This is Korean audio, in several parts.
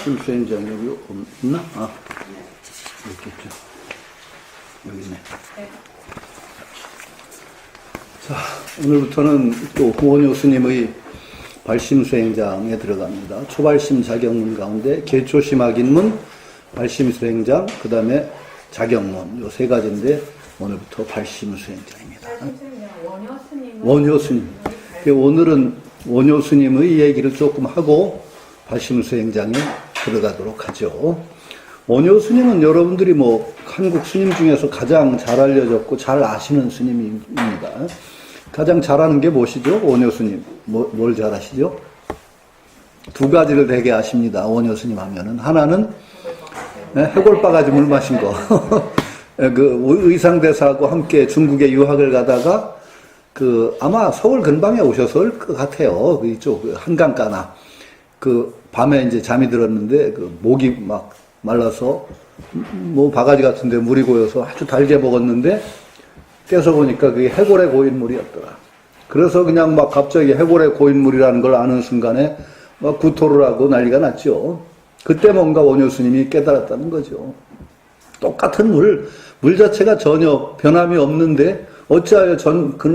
발심 수행장 여기 없나? 아, 여기 있겠죠. 여기 있네. 자, 오늘부터는 또 원효 스님의 발심 수행장에 들어갑니다. 초발심 자경문 가운데 개초심학인문, 발심 수행장, 그 다음에 자경문, 요 세 가지인데 오늘부터 발심 수행장입니다. 원효 스님. 오늘은 원효 스님의 얘기를 조금 하고 발심 수행장에 들어가도록 하죠. 원효 스님은 여러분들이 한국 스님 중에서 가장 잘 알려졌고 잘 아시는 스님입니다. 가장 잘하는 게 무엇이죠? 원효 스님. 뭘 잘하시죠? 두 가지를 되게 아십니다. 원효 스님 하면은. 하나는 해골바가지 물 마신 거. 그 의상대사하고 함께 중국에 유학을 가다가 아마 서울 근방에 오셨을 것 같아요. 이쪽 한강가나. 밤에 이제 잠이 들었는데 목이 막 말라서 바가지 같은데 물이 고여서 아주 달게 먹었는데 깨서 보니까 그게 해골에 고인 물이었더라. 그래서 그냥 갑자기 해골에 고인 물이라는 걸 아는 순간에 구토를 하고 난리가 났죠. 그때 뭔가 원효 스님이 깨달았다는 거죠. 똑같은 물 자체가 전혀 변함이 없는데 어찌하여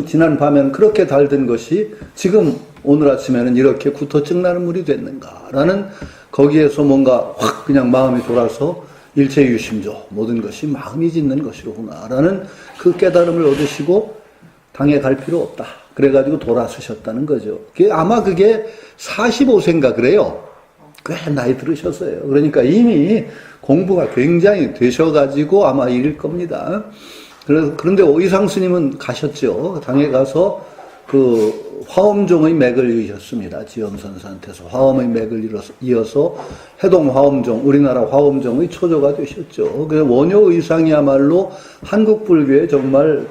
지난 밤에는 그렇게 달던 것이 지금 오늘 아침에는 이렇게 구토증 나는 물이 됐는가라는 거기에서 뭔가 확 그냥 마음이 돌아서 일체유심조 모든 것이 마음이 짓는 것이로구나라는 그 깨달음을 얻으시고 당에 갈 필요 없다. 그래가지고 돌아서셨다는 거죠. 아마 그게 45세인가 그래요. 꽤 나이 들으셨어요. 그러니까 이미 공부가 굉장히 되셔가지고 아마 이럴 겁니다. 그런데 의상 스님은 가셨죠. 당에 가서 화엄종의 맥을 이으셨습니다. 지엄선사한테서 화엄의 맥을 이어서 해동 화엄종, 우리나라 화엄종의 초조가 되셨죠. 그래서 원효 의상이야말로 한국 불교의 정말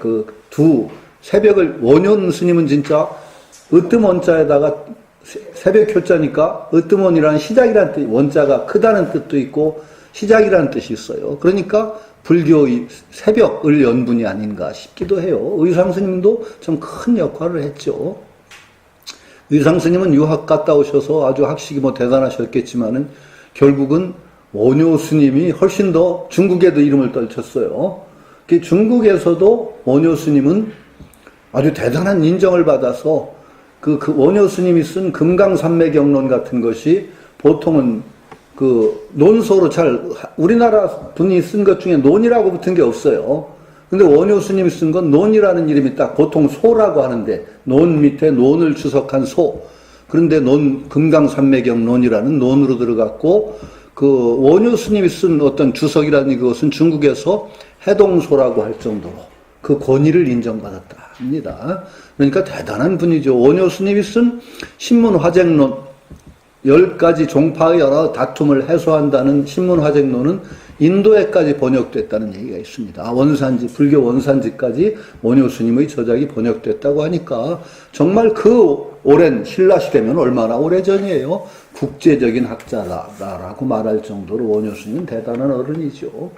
새벽을, 원효 스님은 진짜 으뜸원자에다가 새벽 효자니까 으뜸원이라는 시작이라는 뜻, 원자가 크다는 뜻도 있고 시작이라는 뜻이 있어요. 그러니까 불교의 새벽을 연분이 아닌가 싶기도 해요. 의상 스님도 좀 큰 역할을 했죠. 의상 스님은 유학 갔다 오셔서 아주 학식이 대단하셨겠지만은 결국은 원효 스님이 훨씬 더 중국에도 이름을 떨쳤어요. 중국에서도 원효 스님은 아주 대단한 인정을 받아서 원효 스님이 쓴 금강산매경론 같은 것이 보통은 논소로 우리나라 분이 쓴 것 중에 논이라고 붙은 게 없어요. 근데 원효 스님이 쓴 건 논이라는 이름이 딱 보통 소라고 하는데, 논 밑에 논을 주석한 소. 그런데 금강산매경론이라는 논으로 들어갔고, 원효 스님이 쓴 어떤 주석이라는 것은 중국에서 해동소라고 할 정도로 그 권위를 인정받았다 합니다. 그러니까 대단한 분이죠. 원효 스님이 쓴 신문화쟁론, 10가지 종파의 여러 다툼을 해소한다는 신문화쟁론은 인도에까지 번역됐다는 얘기가 있습니다. 불교 원산지까지 원효 스님의 저작이 번역됐다고 하니까 정말 오랜 신라시대면 얼마나 오래전이에요. 국제적인 학자라고 말할 정도로 원효 스님은 대단한 어른이죠.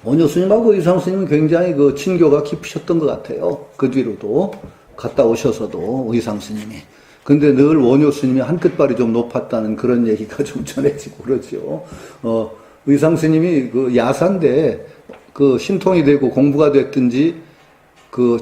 원효 스님하고 의상 스님은 굉장히 친교가 깊으셨던 것 같아요. 그 뒤로도 갔다 오셔서도 의상 스님이. 근데 늘 원효 스님이 한 끝발이 좀 높았다는 그런 얘기가 좀 전해지고 그러죠. 의상 스님이 야사인데 신통이 되고 공부가 됐든지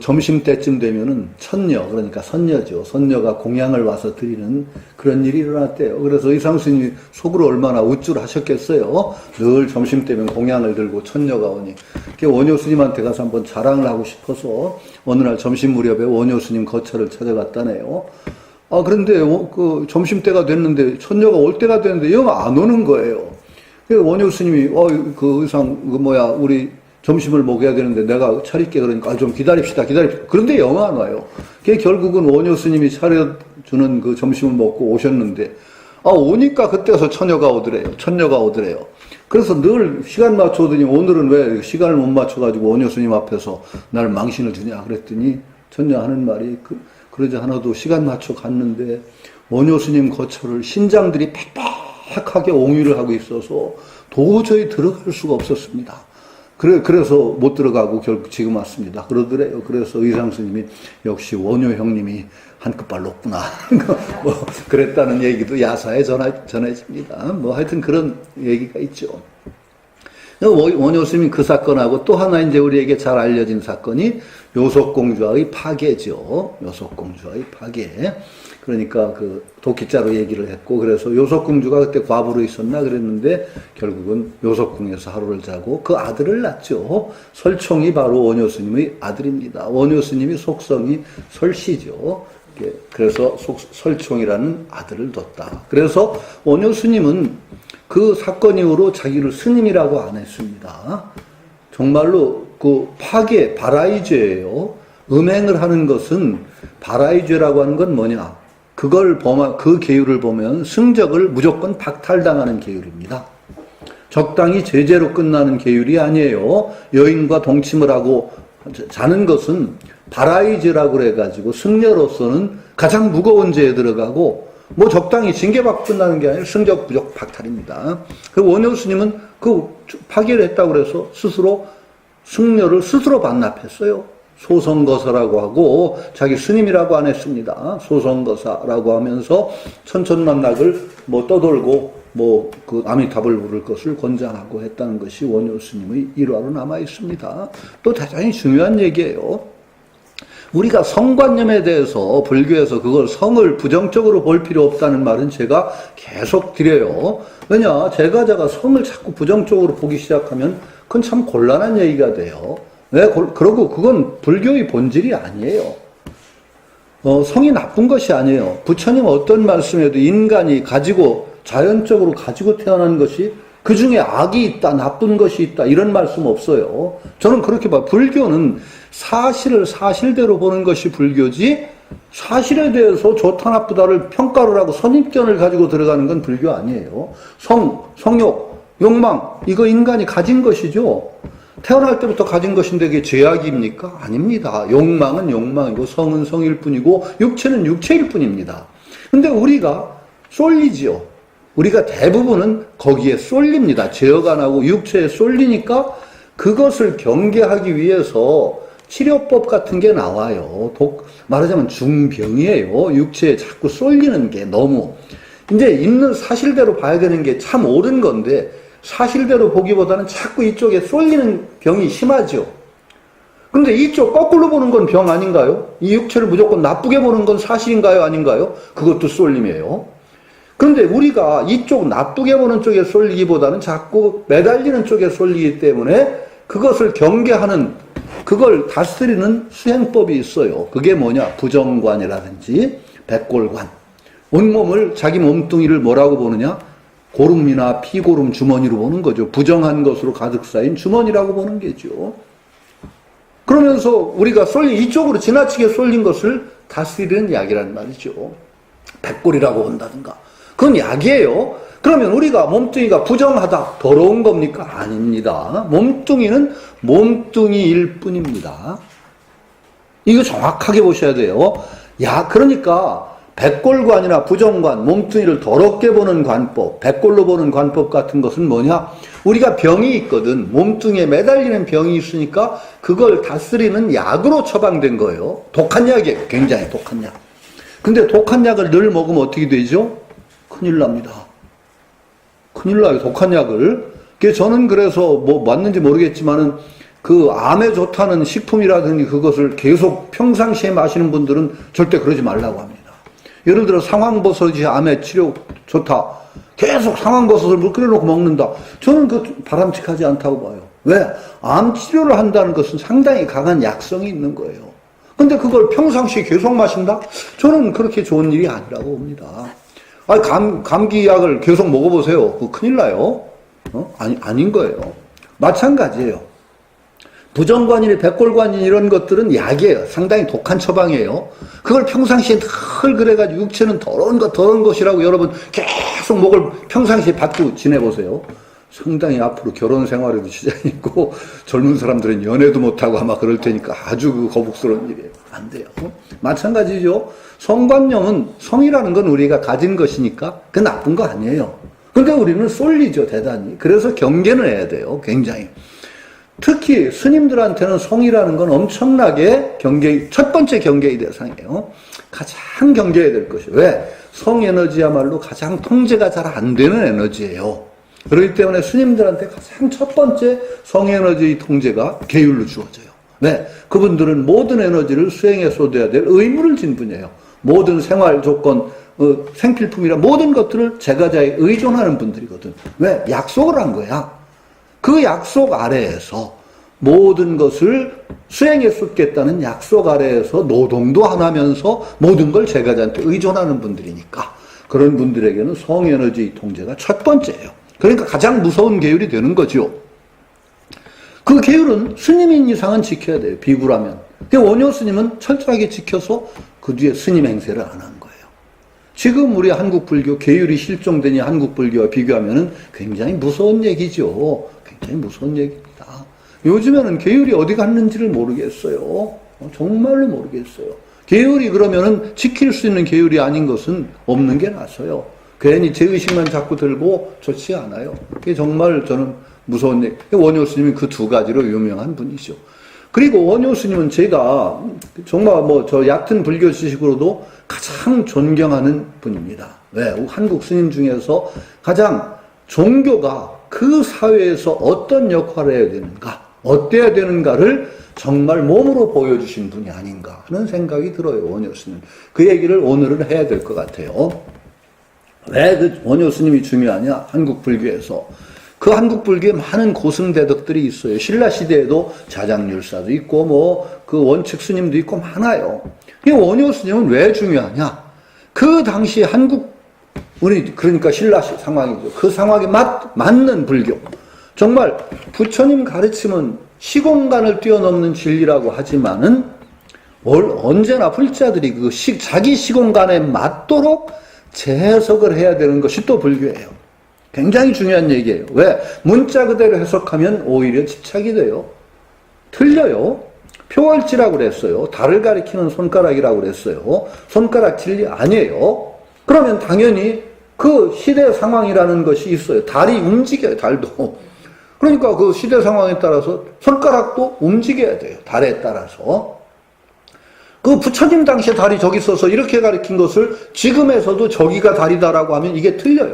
점심 때쯤 되면은 천녀, 그러니까 선녀죠. 선녀가 공양을 와서 드리는 그런 일이 일어났대요. 그래서 의상 스님이 속으로 얼마나 우쭐하셨겠어요. 늘 점심 때면 공양을 들고 천녀가 오니. 원효 스님한테 가서 한번 자랑을 하고 싶어서 어느 날 점심 무렵에 원효 스님 거처를 찾아갔다네요. 그런데 점심때가 됐는데 천녀가 올 때가 됐는데 영 안 오는 거예요. 그래서 원효 스님이 의상 우리 점심을 먹어야 되는데 내가 차릴게 그러니까 좀 기다립시다. 그런데 영 안 와요. 결국은 원효 스님이 차려주는 점심을 먹고 오셨는데 오니까 그때 가서 천녀가 오더래요. 그래서 늘 시간 맞춰오더니 오늘은 왜 시간을 못 맞춰가지고 원효 스님 앞에서 날 망신을 주냐 그랬더니 천녀 하는 말이 그러지 않아도 시간 맞춰 갔는데 원효 스님 거처를 신장들이 빽빽하게 옹유를 하고 있어서 도저히 들어갈 수가 없었습니다. 그래서 못 들어가고 결국 지금 왔습니다. 그러더래요. 그래서 의상 스님이 역시 원효 형님이 한 끗발 높구나. 뭐, 그랬다는 얘기도 야사에 전해집니다. 뭐, 하여튼 그런 얘기가 있죠. 원효 스님 그 사건하고 또 하나 이제 우리에게 잘 알려진 사건이 요속공주와의 파괴죠. 요속공주와의 파괴. 그러니까 그 도끼자로 얘기를 했고, 그래서 요속공주가 그때 과부로 있었나 그랬는데 결국은 요속궁에서 하루를 자고 그 아들을 낳죠. 설총이 바로 원효 스님의 아들입니다. 원효 스님이 속성이 설씨죠. 그래서 설총이라는 아들을 뒀다. 그래서 원효 스님은 그 사건 이후로 자기를 스님이라고 안 했습니다. 정말로 그 파괴, 바라이죄예요. 음행을 하는 것은 바라이죄라고 하는 건 뭐냐? 그 계율을 보면 승적을 무조건 박탈당하는 계율입니다. 적당히 제재로 끝나는 계율이 아니에요. 여인과 동침을 하고 자는 것은 바라이죄라고 그래가지고 승려로서는 가장 무거운 죄에 들어가고 뭐 적당히 징계받고 끝나는 게 아니라 승적 무적 박탈입니다. 그 원효 스님은 그 파괴를 했다고 그래서 스스로 승려를 스스로 반납했어요. 소성거사라고 하고 자기 스님이라고 안 했습니다. 소성거사라고 하면서 천천만락을 뭐 떠돌고 뭐 그 아미타불 부를 것을 권장하고 했다는 것이 원효 스님의 일화로 남아 있습니다. 또 대단히 중요한 얘기예요. 우리가 성관념에 대해서 불교에서 그걸 성을 부정적으로 볼 필요 없다는 말은 제가 계속 드려요. 왜냐, 제가 성을 자꾸 부정적으로 보기 시작하면 그건 참 곤란한 얘기가 돼요. 왜? 그러고 그건 불교의 본질이 아니에요. 성이 나쁜 것이 아니에요. 부처님 어떤 말씀에도 인간이 자연적으로 가지고 태어난 것이 그 중에 악이 있다, 나쁜 것이 있다, 이런 말씀 없어요. 저는 그렇게 봐요. 불교는 사실을 사실대로 보는 것이 불교지, 사실에 대해서 좋다, 나쁘다를 평가를 하고 선입견을 가지고 들어가는 건 불교 아니에요. 성욕, 욕망, 이거 인간이 가진 것이죠. 태어날 때부터 가진 것인데 그게 죄악입니까? 아닙니다. 욕망은 욕망이고, 성은 성일 뿐이고, 육체는 육체일 뿐입니다. 근데 우리가 쏠리지요. 우리가 대부분은 거기에 쏠립니다. 제어가 나고 육체에 쏠리니까 그것을 경계하기 위해서 치료법 같은 게 나와요. 말하자면 중병이에요. 육체에 자꾸 쏠리는 게 너무. 이제 있는 사실대로 봐야 되는 게 참 옳은 건데 사실대로 보기보다는 자꾸 이쪽에 쏠리는 병이 심하죠. 그런데 이쪽 거꾸로 보는 건 병 아닌가요? 이 육체를 무조건 나쁘게 보는 건 사실인가요? 아닌가요? 그것도 쏠림이에요. 그런데 우리가 이쪽 나쁘게 보는 쪽에 쏠리기보다는 자꾸 매달리는 쪽에 쏠리기 때문에 그것을 경계하는, 그걸 다스리는 수행법이 있어요. 그게 뭐냐? 부정관이라든지 백골관. 온몸을, 자기 몸뚱이를 뭐라고 보느냐? 고름이나 피고름 주머니로 보는 거죠. 부정한 것으로 가득 쌓인 주머니라고 보는 게죠. 그러면서 우리가 이쪽으로 지나치게 쏠린 것을 다스리는 약이란 말이죠. 백골이라고 한다든가. 그건 약이에요. 그러면 우리가 몸뚱이가 부정하다, 더러운 겁니까? 아닙니다. 몸뚱이는 몸뚱이일 뿐입니다. 이거 정확하게 보셔야 돼요. 그러니까 백골관이나 부정관, 몸뚱이를 더럽게 보는 관법, 백골로 보는 관법 같은 것은 뭐냐? 우리가 병이 있거든. 몸뚱이에 매달리는 병이 있으니까 그걸 다스리는 약으로 처방된 거예요. 독한 약이에요. 굉장히 독한 약. 근데 독한 약을 늘 먹으면 어떻게 되죠? 큰일 납니다. 큰일 나요, 독한 약을. 저는 그래서 뭐 맞는지 모르겠지만은 그 암에 좋다는 식품이라든지 그것을 계속 평상시에 마시는 분들은 절대 그러지 말라고 합니다. 예를 들어 상황버섯이 암에 치료 좋다. 계속 상황버섯을 물 끓여놓고 먹는다. 저는 그 바람직하지 않다고 봐요. 왜? 암 치료를 한다는 것은 상당히 강한 약성이 있는 거예요. 근데 그걸 평상시에 계속 마신다? 저는 그렇게 좋은 일이 아니라고 봅니다. 감기 약을 계속 먹어보세요. 그거 큰일 나요. 아닌 거예요. 마찬가지예요. 부정관이니 백골관이니 이런 것들은 약이에요. 상당히 독한 처방이에요. 그걸 평상시에 늘 그래가지고 육체는 더러운 것이라고 여러분 계속 목을 평상시에 받고 지내보세요. 상당히 앞으로 결혼 생활에도 지장이 있고 젊은 사람들은 연애도 못하고 아마 그럴 테니까 아주 거북스러운 일이에요. 안 돼요. 마찬가지죠. 성관념은, 성이라는 건 우리가 가진 것이니까 그 나쁜 거 아니에요. 근데 우리는 쏠리죠, 대단히. 그래서 경계는 해야 돼요, 굉장히. 특히 스님들한테는 성이라는 건 엄청나게 첫 번째 경계의 대상이에요. 가장 경계해야 될 것이. 왜? 성 에너지야말로 가장 통제가 잘 안 되는 에너지예요. 그렇기 때문에 스님들한테 가장 첫 번째 성 에너지의 통제가 계율로 주어져요. 왜? 그분들은 모든 에너지를 수행에 쏟아야 될 의무를 진 분이에요. 모든 생활 조건, 생필품이라 모든 것들을 제가자에 의존하는 분들이거든. 왜? 약속을 한 거야. 그 약속 아래에서 모든 것을 수행에 쏟겠다는 약속 아래에서 노동도 안 하면서 모든 걸 제가자한테 의존하는 분들이니까 그런 분들에게는 성에너지 통제가 첫 번째예요. 그러니까 가장 무서운 계율이 되는 거죠. 그 계율은 스님인 이상은 지켜야 돼요. 비구라면. 원효 스님은 철저하게 지켜서 그 뒤에 스님 행세를 안 한 거예요. 지금 우리 한국 불교 계율이 실종되니 한국 불교와 비교하면 굉장히 무서운 얘기죠. 굉장히 무서운 얘기입니다. 요즘에는 계율이 어디 갔는지를 모르겠어요. 정말로 모르겠어요. 계율이 그러면은 지킬 수 있는 계율이 아닌 것은 없는 게 나서요. 괜히 죄의식만 자꾸 들고 좋지 않아요. 그게 정말 저는 무서운 얘기. 원효 스님이 그 두 가지로 유명한 분이죠. 그리고 원효 스님은 제가 정말 저 얕은 불교 지식으로도 가장 존경하는 분입니다. 왜? 한국 스님 중에서 가장 종교가 그 사회에서 어떤 역할을 해야 되는가, 어때야 되는가를 정말 몸으로 보여주신 분이 아닌가 하는 생각이 들어요, 원효 스님. 그 얘기를 오늘은 해야 될 것 같아요. 왜 그 원효 스님이 중요하냐? 한국 불교에서. 그 한국 불교에 많은 고승대덕들이 있어요. 신라 시대에도 자장률사도 있고, 그 원칙 스님도 있고 많아요. 이 원효 스님은 왜 중요하냐? 그 당시 그러니까 신라 상황이죠. 그 상황에 맞는 불교. 정말 부처님 가르침은 시공간을 뛰어넘는 진리라고 하지만은 언제나 불자들이 자기 시공간에 맞도록 재해석을 해야 되는 것이 또 불교예요. 굉장히 중요한 얘기예요. 왜? 문자 그대로 해석하면 오히려 집착이 돼요. 틀려요. 표월지라고 그랬어요. 달을 가리키는 손가락이라고 그랬어요. 손가락 진리 아니에요. 그러면 당연히 그 시대 상황이라는 것이 있어요. 달이 움직여요, 달도. 그러니까 그 시대 상황에 따라서 손가락도 움직여야 돼요. 달에 따라서. 그 부처님 당시에 달이 저기 있어서 이렇게 가리킨 것을 지금에서도 저기가 달이다라고 하면 이게 틀려요.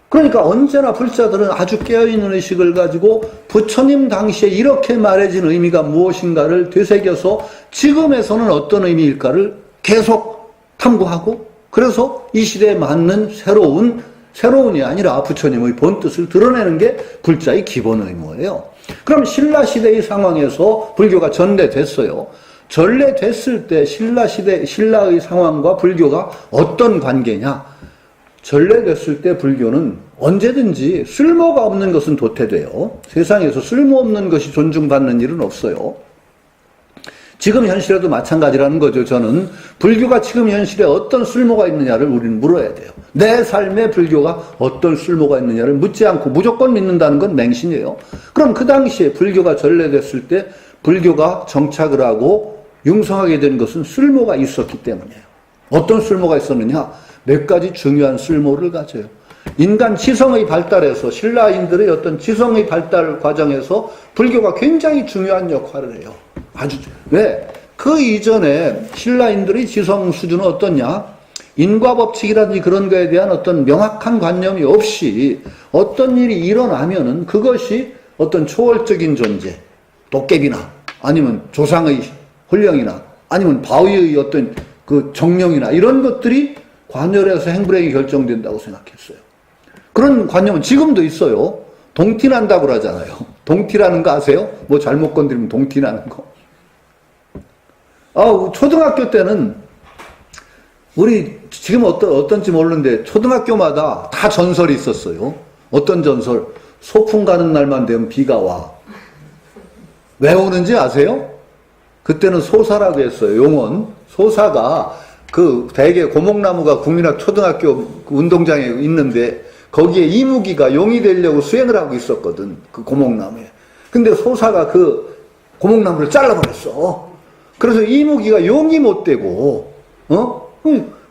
그러니까 언제나 불자들은 아주 깨어있는 의식을 가지고 부처님 당시에 이렇게 말해진 의미가 무엇인가를 되새겨서 지금에서는 어떤 의미일까를 계속 탐구하고 그래서 이 시대에 맞는 새로운이 아니라 부처님의 본뜻을 드러내는 게 불자의 기본 의무예요. 그럼 신라 시대의 상황에서 불교가 전래됐어요. 전래됐을 때 신라의 상황과 불교가 어떤 관계냐? 전래됐을 때 불교는 언제든지 쓸모가 없는 것은 도태돼요. 세상에서 쓸모없는 것이 존중받는 일은 없어요. 지금 현실에도 마찬가지라는 거죠. 저는 불교가 지금 현실에 어떤 쓸모가 있느냐를 우리는 물어야 돼요. 내 삶에 불교가 어떤 쓸모가 있느냐를 묻지 않고 무조건 믿는다는 건 맹신이에요. 그럼 그 당시에 불교가 전래됐을 때 불교가 정착을 하고 융성하게 된 것은 쓸모가 있었기 때문이에요. 어떤 쓸모가 있었느냐? 몇 가지 중요한 쓸모를 가져요. 인간 지성의 발달에서 신라인들의 어떤 지성의 발달 과정에서 불교가 굉장히 중요한 역할을 해요. 왜? 그 이전에 신라인들의 지성 수준은 어떻냐? 인과법칙이라든지 그런 거에 대한 어떤 명확한 관념이 없이 어떤 일이 일어나면은 그것이 어떤 초월적인 존재, 도깨비나 아니면 조상의 혼령이나 아니면 바위의 어떤 그 정령이나 이런 것들이 관열해서 행불행이 결정된다고 생각했어요. 그런 관념은 지금도 있어요. 동티난다고 그러잖아요. 동티라는 거 아세요? 뭐 잘못 건드리면 동티나는 거. 초등학교 때는 우리 지금 어떤지 모르는데 초등학교마다 다 전설이 있었어요. 어떤 전설? 소풍 가는 날만 되면 비가 와. 왜 오는지 아세요? 그때는 소사라고 했어요. 용언. 소사가 대개 고목나무가 국민학 초등학교 운동장에 있는데 거기에 이무기가 용이 되려고 수행을 하고 있었거든. 그 고목나무에. 근데 소사가 그 고목나무를 잘라버렸어. 그래서 이무기가 용이 못 되고,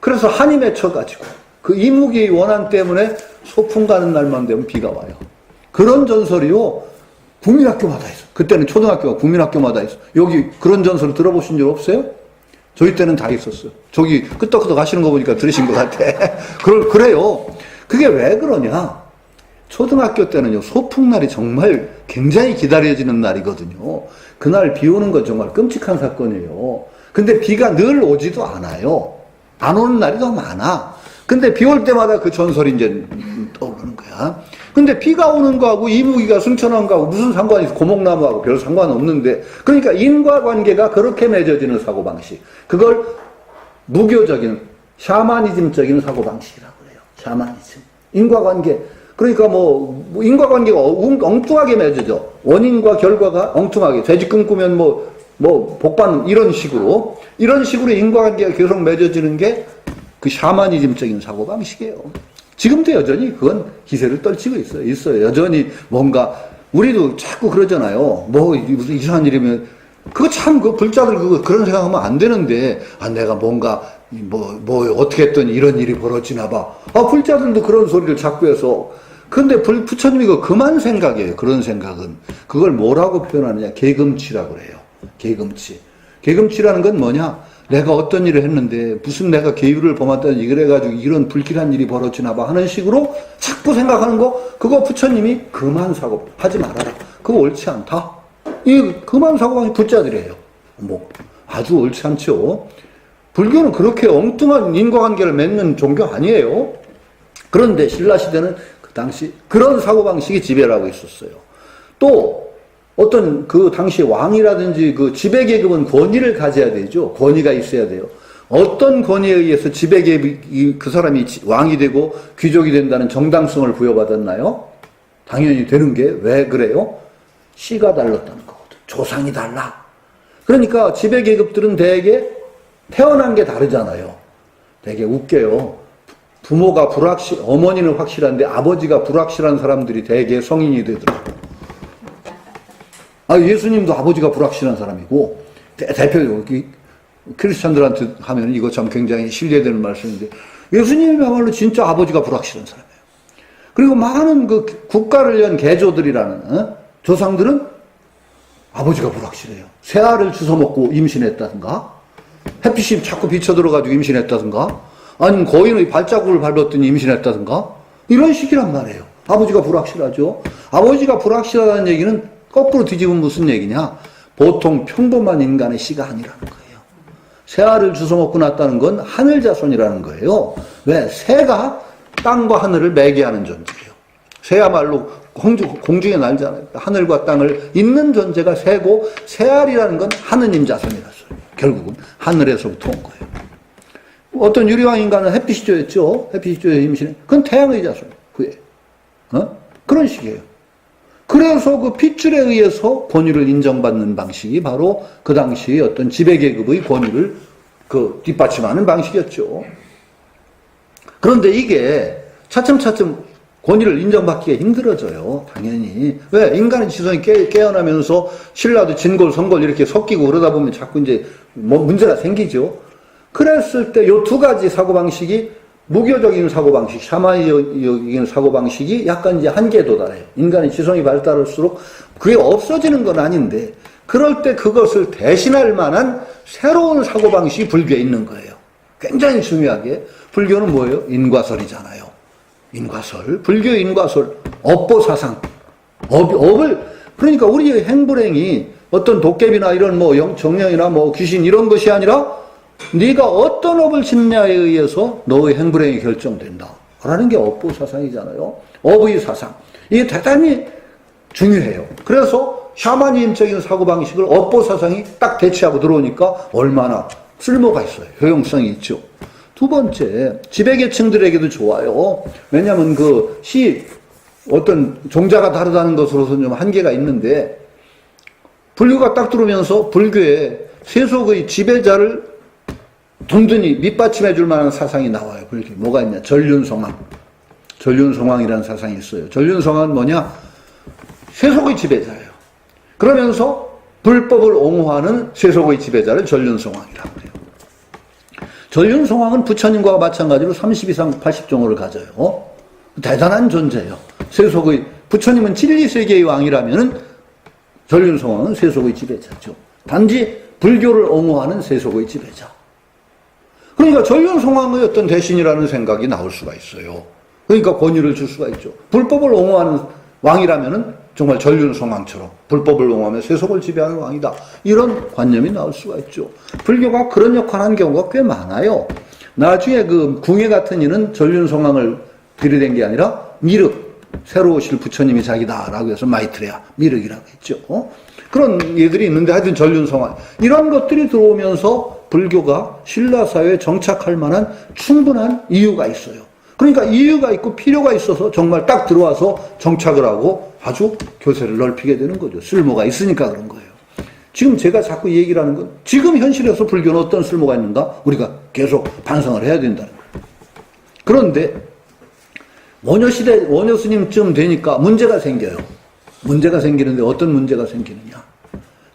그래서 한이 맺혀가지고 그 이무기의 원한 때문에 소풍 가는 날만 되면 비가 와요. 그런 전설이요. 국민학교마다 있어. 그때는 초등학교가 국민학교마다 있어. 여기 그런 전설 들어보신 적 없어요? 저희 때는 다 있었어요. 저기 끄떡끄떡 하시는 거 보니까 들으신 것 같아. 그래요. 그게 왜 그러냐? 초등학교 때는요, 소풍날이 정말 굉장히 기다려지는 날이거든요. 그날 비 오는 건 정말 끔찍한 사건이에요. 근데 비가 늘 오지도 않아요. 안 오는 날이 더 많아. 근데 비 올 때마다 그 전설이 이제 떠오르는 거야. 근데 비가 오는 거하고 이무기가 승천한 거하고 무슨 상관이 있어? 고목나무하고 별 상관없는데. 그러니까 인과관계가 그렇게 맺어지는 사고방식. 그걸 무교적인, 샤머니즘적인 사고방식이라고 해요. 샤머니즘. 인과관계. 그러니까 인과관계가 엉뚱하게 맺어져. 원인과 결과가 엉뚱하게. 돼지 꿈꾸면 복받는 이런 식으로 인과관계가 계속 맺어지는 게 그 샤머니즘적인 사고방식이에요. 지금도 여전히 그건 기세를 떨치고 있어요. 여전히 뭔가, 우리도 자꾸 그러잖아요. 무슨 이상한 일이면, 그거 참, 불자들 그런 생각하면 안 되는데, 내가 뭔가, 어떻게 했더니 이런 일이 벌어지나 봐. 불자들도 그런 소리를 자꾸 해서. 근데 부처님이 그만 생각이에요. 그런 생각은. 그걸 뭐라고 표현하느냐? 개금치라고 그래요. 개금치. 개금치라는 건 뭐냐? 내가 어떤 일을 했는데 무슨 내가 계율을 범했다니 그래가지고 이런 불길한 일이 벌어지나 봐 하는 식으로 자꾸 생각하는 거, 그거 부처님이 그만 사고 하지 말아라. 그거 옳지 않다. 이 그만 사고가 불자들이에요. 아주 옳지 않죠. 불교는 그렇게 엉뚱한 인과관계를 맺는 종교 아니에요. 그런데 신라시대는 그 당시 그런 사고방식이 지배를 하고 있었어요. 또 어떤 그 당시 왕이라든지 그 지배계급은 권위를 가져야 되죠. 권위가 있어야 돼요. 어떤 권위에 의해서 지배계급이 그 사람이 왕이 되고 귀족이 된다는 정당성을 부여받았나요? 당연히 되는 게 왜 그래요? 씨가 달랐다는 거거든. 조상이 달라. 그러니까 지배계급들은 대개 태어난 게 다르잖아요. 되게 웃겨요. 부모가 어머니는 확실한데 아버지가 불확실한 사람들이 대개 성인이 되더라고요. 예수님도 아버지가 불확실한 사람이고, 대표적으로, 크리스찬들한테 하면 이거 참 굉장히 신뢰되는 말씀인데, 예수님이야말로 진짜 아버지가 불확실한 사람이에요. 그리고 많은 국가를 연 개조들이라는, 조상들은 아버지가 불확실해요. 새알을 주워먹고 임신했다든가, 햇빛이 자꾸 비쳐들어가지고 임신했다든가, 아니면 거인의 발자국을 밟았더니 임신했다든가, 이런 식이란 말이에요. 아버지가 불확실하죠. 아버지가 불확실하다는 얘기는 거꾸로 뒤집으면 무슨 얘기냐? 보통 평범한 인간의 씨가 아니라는 거예요. 새알을 주워먹고 났다는 건 하늘 자손이라는 거예요. 왜? 새가 땅과 하늘을 매개하는 존재예요. 새야말로 공중에 날잖아요. 하늘과 땅을 잇는 존재가 새고, 새알이라는 건 하느님 자손이라서 결국은 하늘에서부터 온 거예요. 어떤 유리왕 인간은 햇빛이 쬐였죠. 햇빛이 쬐여 임신해. 그건 태양의 자손. 그런 식이에요. 그래서 그 핏줄에 의해서 권위를 인정받는 방식이 바로 그 당시 어떤 지배계급의 권위를 뒷받침하는 방식이었죠. 그런데 이게 차츰차츰 권위를 인정받기가 힘들어져요. 당연히. 왜? 인간의 지성이 깨어나면서 신라도 진골, 성골 이렇게 섞이고 그러다 보면 자꾸 이제 문제가 생기죠. 그랬을 때 요 두 가지 사고방식이 무교적인 사고방식, 샤머니적인 사고방식이 약간 이제 한계에 도달해요. 인간의 지성이 발달할수록 그게 없어지는 건 아닌데, 그럴 때 그것을 대신할 만한 새로운 사고방식이 불교에 있는 거예요. 굉장히 중요하게. 불교는 뭐예요? 인과설이잖아요. 인과설. 불교의 인과설. 업보사상. 그러니까 우리의 행불행이 어떤 도깨비나 이런 정령이나 귀신 이런 것이 아니라 네가 어떤 업을 짓냐에 의해서 너의 행불행이 결정된다. 라는 게 업보사상이잖아요. 업의 사상. 이게 대단히 중요해요. 그래서 샤머니즘적인 사고방식을 업보사상이 딱 대체하고 들어오니까 얼마나 쓸모가 있어요. 효용성이 있죠. 두 번째, 지배계층들에게도 좋아요. 왜냐하면 어떤 종자가 다르다는 것으로서는 좀 한계가 있는데, 불교가 딱 들어오면서 불교에 세속의 지배자를 든든히 밑받침해 줄 만한 사상이 나와요. 불교. 뭐가 있냐? 전륜성황. 전륜성황이라는 사상이 있어요. 전륜성황은 뭐냐? 세속의 지배자예요. 그러면서 불법을 옹호하는 세속의 지배자를 전륜성황이라고 해요. 전륜성황은 부처님과 마찬가지로 30 이상 80종호를 가져요. 대단한 존재예요. 세속의, 부처님은 진리세계의 왕이라면은 전륜성왕은 세속의 지배자죠. 단지 불교를 옹호하는 세속의 지배자. 그러니까 전륜성왕의 어떤 대신이라는 생각이 나올 수가 있어요. 그러니까 권위를 줄 수가 있죠. 불법을 옹호하는 왕이라면은 정말 전륜성왕처럼 불법을 옹호하며 세속을 지배하는 왕이다. 이런 관념이 나올 수가 있죠. 불교가 그런 역할을 한 경우가 꽤 많아요. 나중에 그 궁예 같은 이는 전륜성왕을 들이댄 게 아니라 미륵, 새로 오실 부처님이 자기다라고 해서 마이트레야, 미륵이라고 했죠. 그런 예들이 있는데 하여튼 전륜성왕. 이런 것들이 들어오면서 불교가 신라사회에 정착할 만한 충분한 이유가 있어요. 그러니까 이유가 있고 필요가 있어서 정말 딱 들어와서 정착을 하고 아주 교세를 넓히게 되는 거죠. 쓸모가 있으니까 그런 거예요. 지금 제가 자꾸 얘기를 하는 건 지금 현실에서 불교는 어떤 쓸모가 있는가? 우리가 계속 반성을 해야 된다는 거예요. 그런데 원효시대, 원효스님쯤 되니까 문제가 생겨요. 문제가 생기는데 어떤 문제가 생기느냐?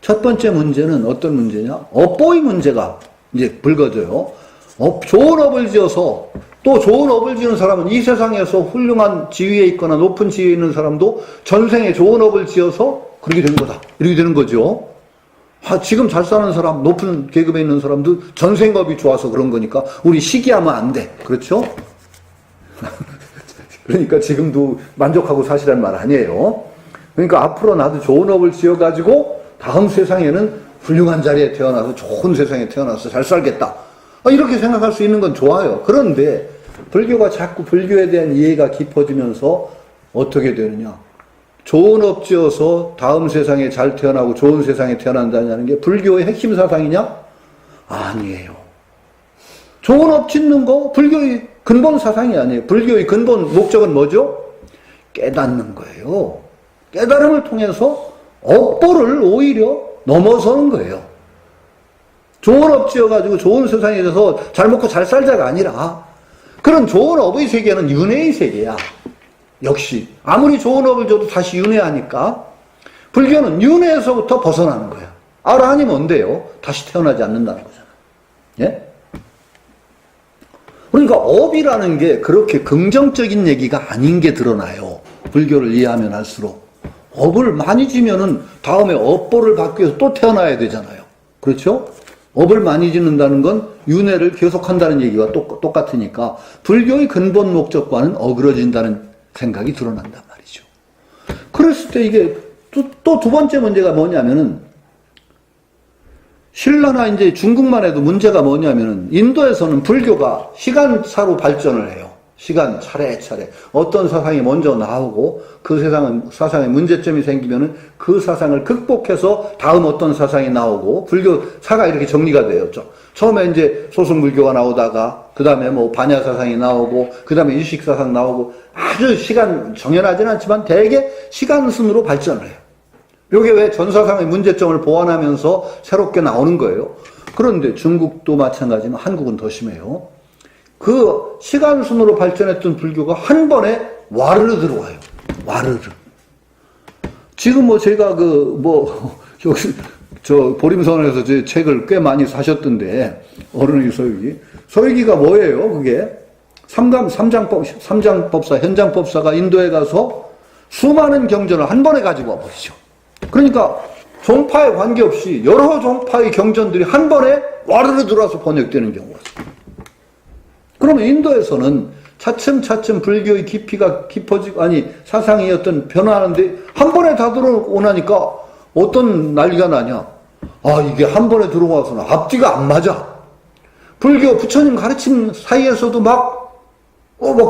첫 번째 문제는 어떤 문제냐? 업보의 문제가 이제 불거져요. 좋은 업을 지어서 또 좋은 업을 지은 사람은 이 세상에서 훌륭한 지위에 있거나 높은 지위에 있는 사람도 전생에 좋은 업을 지어서 그렇게 된 거다. 이렇게 되는 거죠. 지금 잘 사는 사람, 높은 계급에 있는 사람도 전생업이 좋아서 그런 거니까 우리 시기하면 안 돼. 그렇죠? 그러니까 지금도 만족하고 사시라는 말 아니에요. 그러니까 앞으로 나도 좋은 업을 지어가지고 다음 세상에는 훌륭한 자리에 태어나서 좋은 세상에 태어나서 잘 살겠다. 이렇게 생각할 수 있는 건 좋아요. 그런데 불교가 자꾸 불교에 대한 이해가 깊어지면서 어떻게 되느냐. 좋은 업 지어서 다음 세상에 잘 태어나고 좋은 세상에 태어난다는 게 불교의 핵심 사상이냐? 아니에요. 좋은 업 짓는 거 불교의 근본 사상이 아니에요. 불교의 근본 목적은 뭐죠? 깨닫는 거예요. 깨달음을 통해서 업보를 오히려 넘어서는 거예요. 좋은 업 지어가지고 좋은 세상에 대해서 잘 먹고 잘 살자가 아니라 그런 좋은 업의 세계는 윤회의 세계야. 역시 아무리 좋은 업을 줘도 다시 윤회하니까 불교는 윤회에서부터 벗어나는 거야. 아라한이 뭔데요? 다시 태어나지 않는다는 거잖아. 예? 그러니까 업이라는 게 그렇게 긍정적인 얘기가 아닌 게 드러나요. 불교를 이해하면 할수록. 업을 많이 지면은 다음에 업보를 받기 위해서 또 태어나야 되잖아요. 그렇죠? 업을 많이 짓는다는 건 윤회를 계속한다는 얘기와 똑같으니까 불교의 근본 목적과는 어그러진다는 생각이 드러난단 말이죠. 그랬을 때 이게 또 두 번째 문제가 뭐냐면은 신라나 이제 중국만 해도 문제가 뭐냐면은 인도에서는 불교가 시간차로 발전을 해요. 시간 차례차례 어떤 사상이 먼저 나오고 그 사상에 문제점이 생기면은 그 사상을 극복해서 다음 어떤 사상이 나오고 불교사가 이렇게 정리가 되었죠. 처음에 이제 소승불교가 나오다가 그 다음에 뭐 반야 사상이 나오고 그 다음에 유식 사상 나오고 아주 시간 정연하지는 않지만 대개 시간 순으로 발전을 해요. 이게 왜 전 사상의 문제점을 보완하면서 새롭게 나오는 거예요. 그런데 중국도 마찬가지지만 한국은 더 심해요. 그 시간 순으로 발전했던 불교가 한 번에 와르르 들어와요. 와르르. 지금 뭐 제가 여기 보림선에서 제 책을 꽤 많이 사셨던데 어른의 서유기. 서유기가 뭐예요? 그게 삼장법사, 현장법사가 인도에 가서 수많은 경전을 한 번에 가지고 와버리죠. 그러니까 종파에 관계없이 여러 종파의 경전들이 한 번에 와르르 들어와서 번역되는 경우가 있어요. 그러면 인도에서는 차츰차츰 불교의 깊이가 깊어지고, 사상이 어떤 변화하는데, 한 번에 다 들어오나니까 어떤 난리가 나냐. 이게 한 번에 들어와서는 앞뒤가 안 맞아. 불교 부처님 가르침 사이에서도 막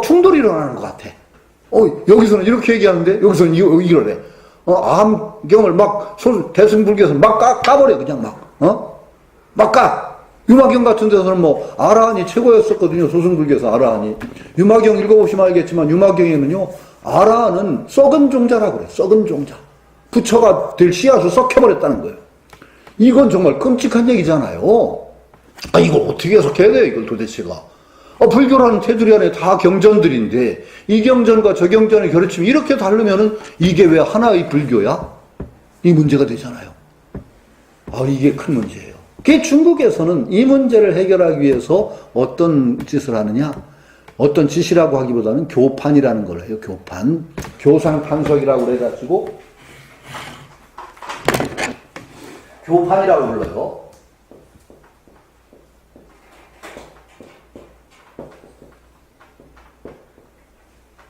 충돌이 일어나는 것 같아. 여기서는 이렇게 얘기하는데, 여기서는 이러래. 암경을 대승불교에서 막 까버려, 그냥 막 까. 유마경 같은 데서는 아라한이 최고였었거든요. 소승불교에서 아라한이. 유마경 읽어보시면 알겠지만 유마경에는요, 아라한은 썩은 종자라고 그래. 썩은 종자. 부처가 될 씨앗을 썩혀버렸다는 거예요. 이건 정말 끔찍한 얘기잖아요. 이거 어떻게 해석해야 돼요, 이걸 도대체가. 불교라는 테두리 안에 다 경전들인데, 이 경전과 저 경전의 가르침이 이렇게 다르면은 이게 왜 하나의 불교야? 이 문제가 되잖아요. 이게 큰 문제예요. 중국에서는 이 문제를 해결하기 위해서 어떤 짓을 하느냐? 어떤 짓이라고 하기보다는 교판이라는 걸 해요. 교판. 교상판석이라고 그래가지고 교판이라고 불러요.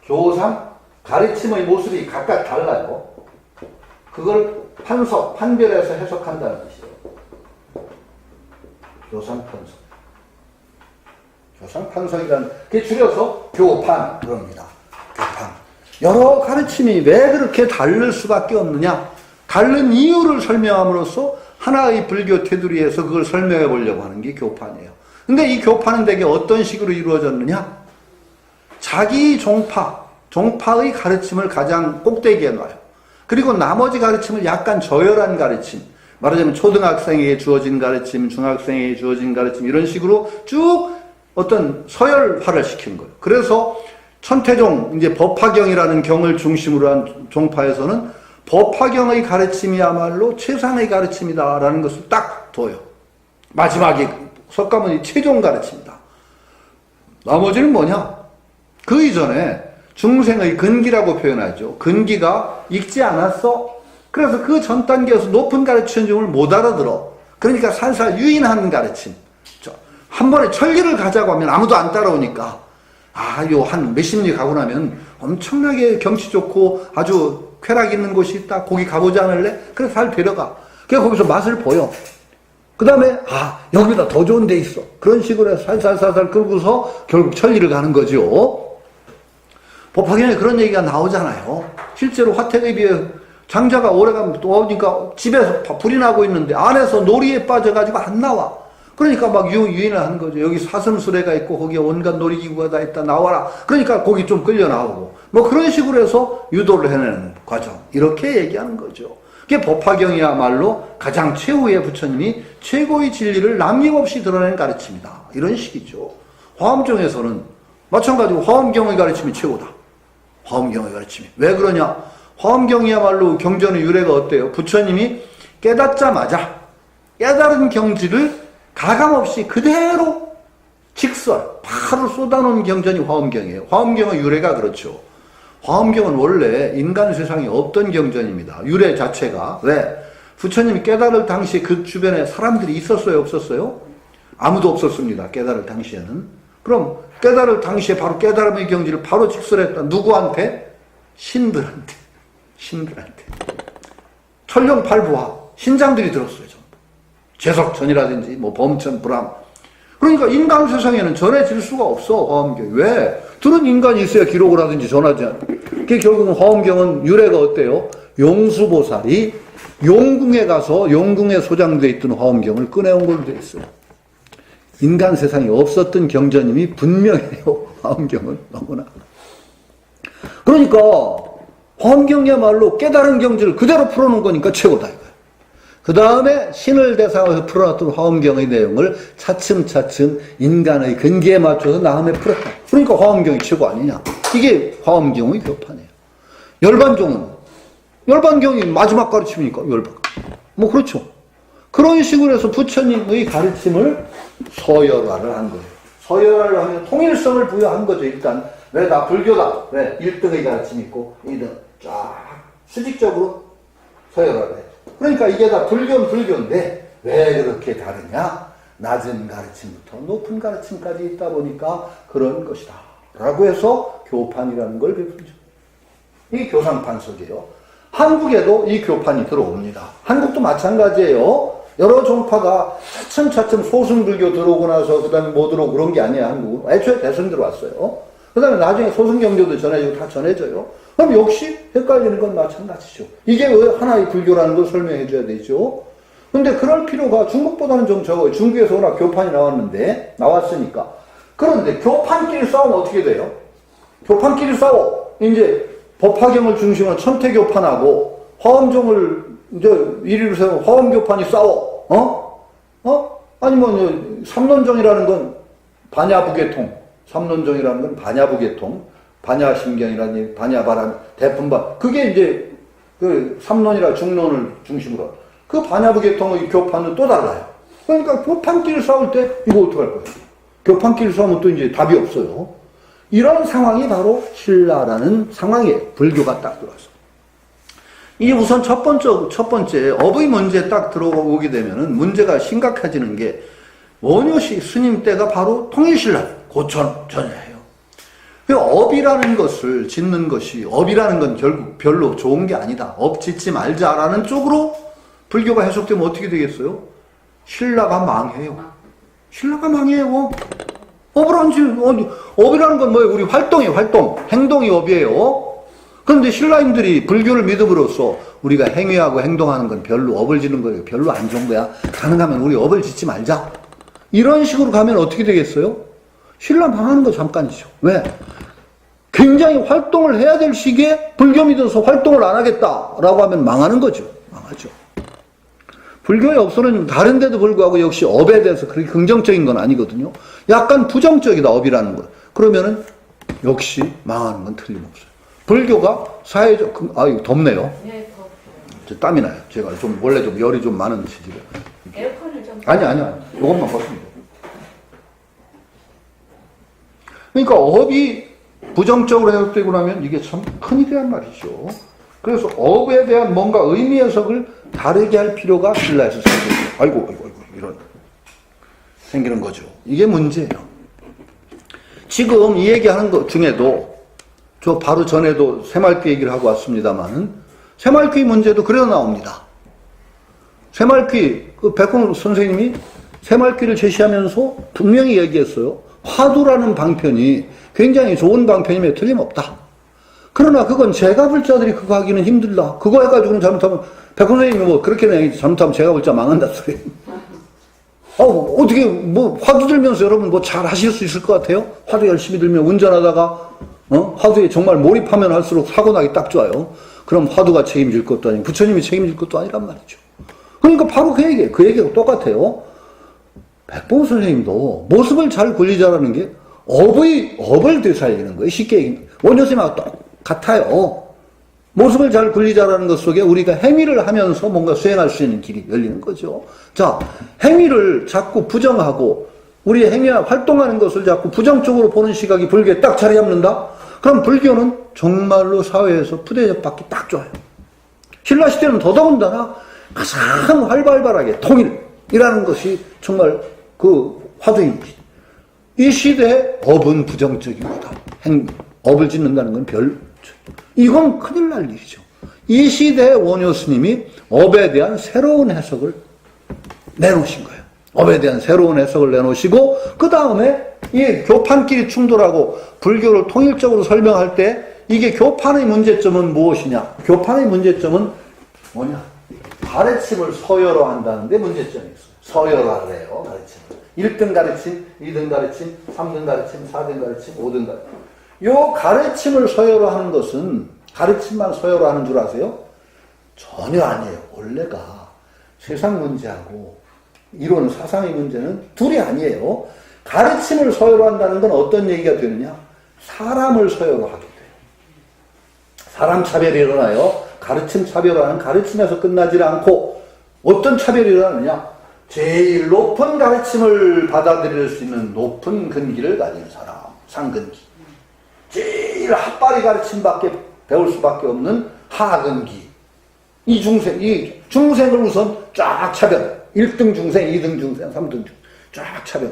교상, 가르침의 모습이 각각 달라요. 그걸 판별해서 해석한다는 뜻이에요. 교상, 판석. 교상, 판석이란, 그게 줄여서 교판, 그럽니다. 교판. 여러 가르침이 왜 그렇게 다를 수밖에 없느냐? 다른 이유를 설명함으로써 하나의 불교 테두리에서 그걸 설명해 보려고 하는 게 교판이에요. 근데 이 교판은 대개 어떤 식으로 이루어졌느냐? 자기 종파의 가르침을 가장 꼭대기에 놔요. 그리고 나머지 가르침을 약간 저열한 가르침, 말하자면 초등학생에게 주어진 가르침, 중학생에게 주어진 가르침, 이런 식으로 쭉 어떤 서열화를 시킨 거예요. 그래서 천태종, 이제 법화경이라는 경을 중심으로 한 종파에서는 법화경의 가르침이야말로 최상의 가르침이다라는 것을 딱 둬요. 마지막에 석가모니 최종 가르침이다. 나머지는 뭐냐? 그 이전에 중생의 근기라고 표현하죠. 근기가 익지 않았어. 그래서 그 전 단계에서 높은 가르침 중을 못 알아들어. 그러니까 살살 유인하는 가르침. 한 번에 천리를 가자고 하면 아무도 안 따라오니까, 요 한 몇십 리 가고 나면 엄청나게 경치 좋고 아주 쾌락 있는 곳이 있다. 거기 가보지 않을래? 그래서 잘 데려가. 그래서 거기서 맛을 보여. 그 다음에 여기보다 더 좋은 데 있어. 그런 식으로 해서 살살살살 끌고서 결국 천리를 가는 거죠. 법화경에 그런 얘기가 나오잖아요. 실제로 화택에 비해 장자가 오래가면 또 오니까 집에서 불이 나고 있는데 안에서 놀이에 빠져가지고 안 나와. 그러니까 막 유인을 하는 거죠. 여기 사슴수레가 있고 거기에 온갖 놀이기구가 다 있다, 나와라. 그러니까 거기 좀 끌려 나오고 뭐 그런 식으로 해서 유도를 해내는 과정, 이렇게 얘기하는 거죠. 그게 법화경이야말로 가장 최후의 부처님이 최고의 진리를 남김없이 드러낸 가르침이다, 이런 식이죠. 화엄경에서는 마찬가지로 화엄경의 가르침이 최고다. 화엄경의 가르침이. 왜 그러냐? 화엄경이야말로 경전의 유래가 어때요? 부처님이 깨닫자마자 깨달은 경지를 가감없이 그대로 직설, 바로 쏟아놓은 경전이 화엄경이에요. 화엄경의 유래가 그렇죠. 화엄경은 원래 인간 세상에 없던 경전입니다. 유래 자체가. 왜? 부처님이 깨달을 당시에 그 주변에 사람들이 있었어요, 없었어요? 아무도 없었습니다, 깨달을 당시에는. 그럼 깨달을 당시에 바로 깨달음의 경지를 바로 직설했다. 누구한테? 신들한테. 천룡팔부하 신장들이 들었어요, 전부. 제석천이라든지 뭐 범천, 불암. 그러니까 인간 세상에는 전해질 수가 없어, 화엄경이. 왜? 들은 인간이 있어야 기록을 하든지 전하지 않아. 그게 결국은 화엄경은 유래가 어때요? 용수보살이 용궁에 가서 용궁에 소장되어 있던 화엄경을 꺼내온 걸로 되어 있어요. 인간 세상에 없었던 경전임이 분명해요, 화엄경은. 너무나. 그러니까 화엄경이야말로 깨달은 경지를 그대로 풀어놓은 거니까 최고다, 이거예요. 그 다음에 신을 대상으로 풀어놨던 화엄경의 내용을 차츰차츰 인간의 근기에 맞춰서 나음에 풀었다. 그러니까 화엄경이 최고 아니냐. 이게 화엄경의 교판이에요. 열반경이 마지막 가르침이니까 열반. 뭐 그렇죠. 그런 식으로 해서 부처님의 가르침을 서열화를 한 거예요. 서열화를 하면 통일성을 부여한 거죠, 일단. 왜 나 불교다. 왜? 1등의 가르침이 있고 2등 쫙 수직적으로 서열화를 해요. 그러니까 이게 다 불교인데 왜 그렇게 다르냐? 낮은 가르침부터 높은 가르침까지 있다 보니까 그런 것이다 라고 해서 교판이라는 걸 베풀죠. 이게 교상판석이에요. 한국에도 이 교판이 들어옵니다. 한국도 마찬가지예요. 여러 종파가 차츰차츰 소승불교 들어오고 나서 그 다음에 뭐 들어오고 그런 게 아니에요, 한국은. 애초에 대승 들어왔어요. 그 다음에 나중에 소승경조도 전해지고 다 전해져요. 그럼 역시 헷갈리는 건 마찬가지죠. 이게 왜 하나의 불교라는 걸 설명해 줘야 되죠. 근데 그럴 필요가 중국보다는 좀 적어요. 중국에서 워낙 교판이 나왔으니까. 그런데 교판끼리 싸우면 어떻게 돼요? 교판끼리 싸워. 이제 법화경을 중심으로 천태교판하고 화엄종을 이제 이리로 세운 화엄교판이 싸워. 아니면 삼론정이라는 건 반야부계통. 삼론정이라는 건 반야부계통. 반야심경이라니, 반야바람, 대품바. 그게 이제 그 삼론이라 중론을 중심으로. 그 반야부계통의 교판은 또 달라요. 그러니까 교판끼리 싸울 때 이거 어떡할 거예요? 교판끼리 싸우면 또 이제 답이 없어요. 이런 상황이 바로 신라라는 상황이에요. 불교가 딱 들어와서. 이게 우선 첫 번째 업의 문제에 딱 들어오게 되면은 문제가 심각해지는 게 원효시 스님 때가 바로 통일신라 고전이에요. 업이라는 것을 짓는 것이 업이라는 건 결국 별로 좋은 게 아니다. 업 짓지 말자라는 쪽으로 불교가 해석되면 어떻게 되겠어요? 신라가 망해요. 신라가 망해요. 업이라는 건 뭐예요? 우리 활동이에요, 활동. 행동이 업이에요. 그런데 신라님들이 불교를 믿음으로써 우리가 행위하고 행동하는 건 별로 업을 짓는 거예요. 별로 안 좋은 거야. 가능하면 우리 업을 짓지 말자. 이런 식으로 가면 어떻게 되겠어요? 신라 망하는 거 잠깐이죠. 왜? 굉장히 활동을 해야 될 시기에 불교 믿어서 활동을 안 하겠다라고 하면 망하는 거죠. 망하죠. 불교의 업소는 다른데도 불구하고 역시 업에 대해서 그렇게 긍정적인 건 아니거든요. 약간 부정적이다, 업이라는 거. 그러면은 역시 망하는 건 틀림없어요. 불교가 사회적, 이거 덥네요. 네, 더. 땀이 나요. 제가 원래 열이 좀 많은 체질이에요. 에어컨을 좀. 아니. 이것만 벗으면 돼요. 그러니까 업이 부정적으로 해석되고 나면 이게 참 큰일이란 말이죠. 그래서 업에 대한 뭔가 의미 해석을 다르게 할 필요가 신라에서 생겨요. 아이고, 이런. 생기는 거죠. 이게 문제예요. 지금 이 얘기하는 것 중에도 저 바로 전에도 새말귀 얘기를 하고 왔습니다만 새말귀 문제도 그래서 나옵니다. 새말귀, 백홍 선생님이 새말귀를 제시하면서 분명히 얘기했어요. 화두라는 방편이 굉장히 좋은 방편임에 틀림없다. 그러나 그건 제가불자들이 그거 하기는 힘들다. 그거 해가지고는 잘못하면 백홍 선생님이 뭐 그렇게 내야지 잘못하면 제가불자 망한다 소리. 어떻게 화두 들면서 여러분 잘 하실 수 있을 것 같아요? 화두 열심히 들면 운전하다가 화두에 정말 몰입하면 할수록 사고 나기 딱 좋아요. 그럼 화두가 책임질 것도 아니고 부처님이 책임질 것도 아니란 말이죠. 그러니까 바로 그 얘기가 똑같아요. 백봉 선생님도 모습을 잘 굴리자라는 게 업을 되살리는 거예요. 쉽게 얘기하면. 원효스님하고 똑같아요. 모습을 잘 굴리자라는 것 속에 우리가 행위를 하면서 뭔가 수행할 수 있는 길이 열리는 거죠. 자, 행위를 자꾸 부정하고 우리의 행위와 활동하는 것을 자꾸 부정적으로 보는 시각이 불교에 딱 자리 잡는다? 그럼 불교는 정말로 사회에서 푸대접받기 딱 좋아요. 신라시대는 더더군다나 가장 활발하게 통일이라는 것이 정말 그 화두입니다. 이 시대에 업은 부정적입니다. 업을 짓는다는 건 이건 큰일 날 일이죠. 이 시대의 원효 스님이 업에 대한 새로운 해석을 내놓으신 거예요. 업에 대한 새로운 해석을 내놓으시고 그 다음에 이 교판끼리 충돌하고 불교를 통일적으로 설명할 때 이게 교판의 문제점은 무엇이냐? 교판의 문제점은 뭐냐? 가르침을 서열로 한다는데 문제점이 있어요. 서열화를 해요. 가르침을. 1등 가르침, 2등 가르침, 3등 가르침, 4등 가르침, 5등 가르침. 요 가르침을 서열화하는 것은 가르침만 서열화하는 줄 아세요? 전혀 아니에요. 원래가 세상 문제하고 이론 사상의 문제는 둘이 아니에요. 가르침을 서열화한다는 건 어떤 얘기가 되느냐? 사람을 서열화하게 돼요. 사람 차별이 일어나요. 가르침 차별화는 가르침에서 끝나지 않고 어떤 차별이 일어나느냐? 제일 높은 가르침을 받아들일 수 있는 높은 근기를 가진 사람, 상근기. 제일 핫바리 가르침밖에 배울 수밖에 없는 하근기. 이 중생을 우선 쫙 차별. 1등 중생, 2등 중생, 3등 중생. 쫙 차별.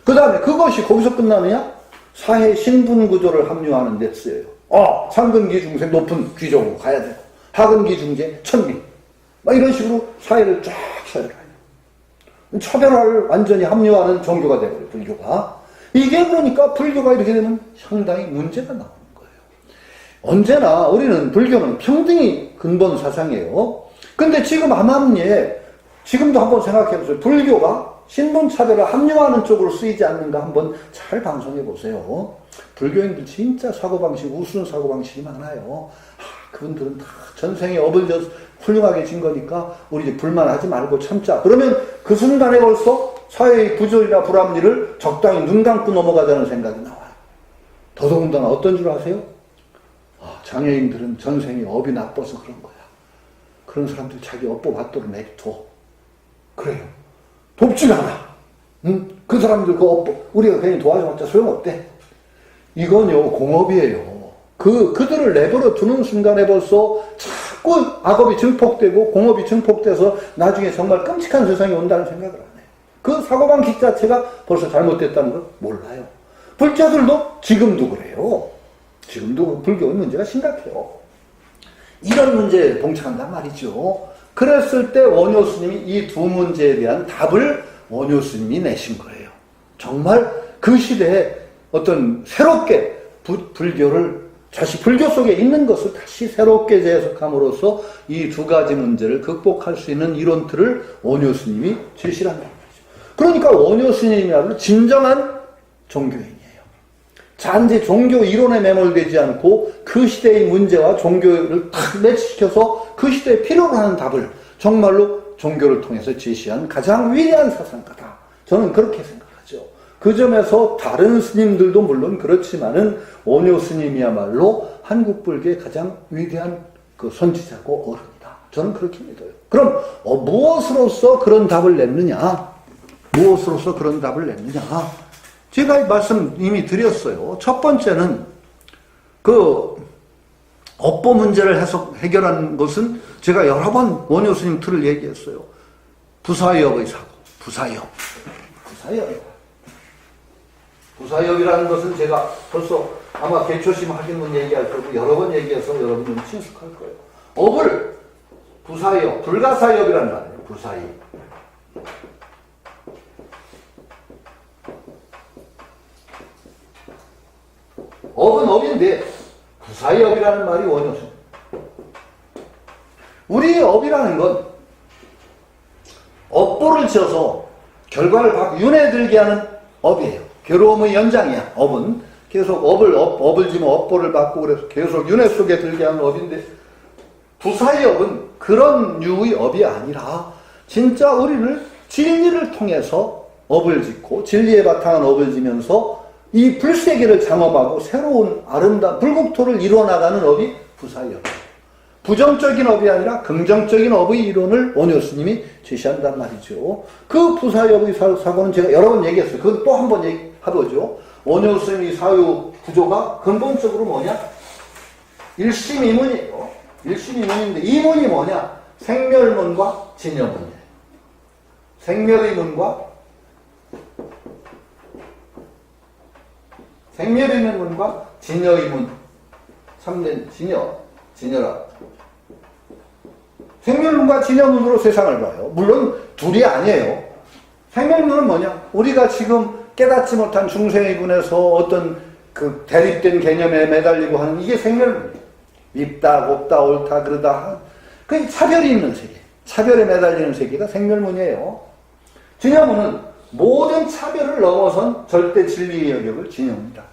그 다음에 그것이 거기서 끝나느냐? 사회 신분 구조를 합류하는 데 쓰여요. 상근기 중생 높은 귀족으로 가야 되고, 하근기 중생 천민. 이런 식으로 사회를 쫙 차별해요. 차별화를 완전히 합류하는 종교가 되어버려요, 불교가. 이게 그러니까 불교가 이렇게 되면 상당히 문제가 나오는 거예요. 언제나 우리는 불교는 평등이 근본 사상이에요. 근데 지금 암암리에 지금도 한번 생각해 보세요. 불교가 신분차별을 합류하는 쪽으로 쓰이지 않는가 한번 잘 방송해 보세요. 불교인들 진짜 사고방식, 우스운 사고방식이 많아요. 그분들은 다 전생에 업을 져서 훌륭하게 진 거니까 우리 이제 불만하지 말고 참자. 그러면 그 순간에 벌써 사회의 부조리나 불합리를 적당히 눈 감고 넘어가자는 생각이 나와요. 더더군다나 어떤 줄 아세요? 장애인들은 전생에 업이 나빠서 그런 거야. 그런 사람들 자기 업보 받도록 내비둬. 그래요. 돕지가 않아. 그 사람들 그 업보 우리가 괜히 도와줘봤자 소용없대. 이건요 공업이에요. 그들을 내버려 두는 순간에 벌써 자꾸 악업이 증폭되고 공업이 증폭돼서 나중에 정말 끔찍한 세상이 온다는 생각을 안 해요. 그 사고방식 자체가 벌써 잘못됐다는 걸 몰라요. 불자들도 지금도 그래요. 지금도 불교의 문제가 심각해요. 이런 문제에 봉착한단 말이죠. 그랬을 때 원효 스님이 이 두 문제에 대한 답을 원효 스님이 내신 거예요. 정말 그 시대에 어떤 새롭게 불교를 다시 불교 속에 있는 것을 다시 새롭게 재해석함으로써 이 두 가지 문제를 극복할 수 있는 이론틀을 원효 스님이 제시를 한다는 거죠. 그러니까 원효 스님이야말로 진정한 종교인이에요. 단지 종교 이론에 매몰되지 않고 그 시대의 문제와 종교를 탁 매치시켜서 그 시대에 필요로 하는 답을 정말로 종교를 통해서 제시한 가장 위대한 사상가다. 저는 그렇게 생각하죠. 그 점에서 다른 스님들도 물론 그렇지만은 원효 스님이야말로 한국 불교의 가장 위대한 그 선지자고 어른이다. 저는 그렇게 믿어요. 그럼 무엇으로서 그런 답을 냈느냐? 무엇으로서 그런 답을 냈느냐? 제가 말씀 이미 드렸어요. 첫 번째는 그 업보 문제를 해결한 것은 제가 여러 번 원효 스님 틀을 얘기했어요. 부사역의 사고. 부사역. 부사역이라는 것은 제가 벌써 아마 개초심 확인문 얘기할 거고 여러 번 얘기해서 여러분들은 친숙할 거예요. 업을 부사역, 불가사역이라는 말이에요. 부사역. 업은 업인데 부사역이라는 말이 원효스. 우리의 업이라는 건 업보를 지어서 결과를 윤회 들게 하는 업이에요. 괴로움의 연장이야. 업은 계속 업을 지면 업보를 받고 그래서 계속 윤회 속에 들게 하는 업인데 부사역은 그런 류의 업이 아니라 진짜 우리를 진리를 통해서 업을 짓고 진리에 바탕한 업을 지면서 이 불세계를 장업하고 새로운 아름다운 불국토를 이루어나가는 업이 부사역. 부정적인 업이 아니라 긍정적인 업의 이론을 원효 스님이 제시한단 말이죠. 그 부사역의 사고는 제가 여러 번 얘기했어요. 그건 또 한 번 얘기해보죠. 원효 스님의 사유 구조가 근본적으로 뭐냐? 일심이문이에요. 일심이문인데 이문이 뭐냐? 생멸문과 진여문이에요. 생멸의 문과 생멸 있는 문과 진여의 문. 참된 진여라. 생멸문과 진여문으로 세상을 봐요. 물론 둘이 아니에요. 생멸문은 뭐냐? 우리가 지금 깨닫지 못한 중생의 군에서 어떤 그 대립된 개념에 매달리고 하는 이게 생멸문이에요. 밉다, 곱다, 옳다, 그러다. 그 차별이 있는 세계. 차별에 매달리는 세계가 생멸문이에요. 진여문은 모든 차별을 넘어선 절대 진리의 영역을 진여문이다.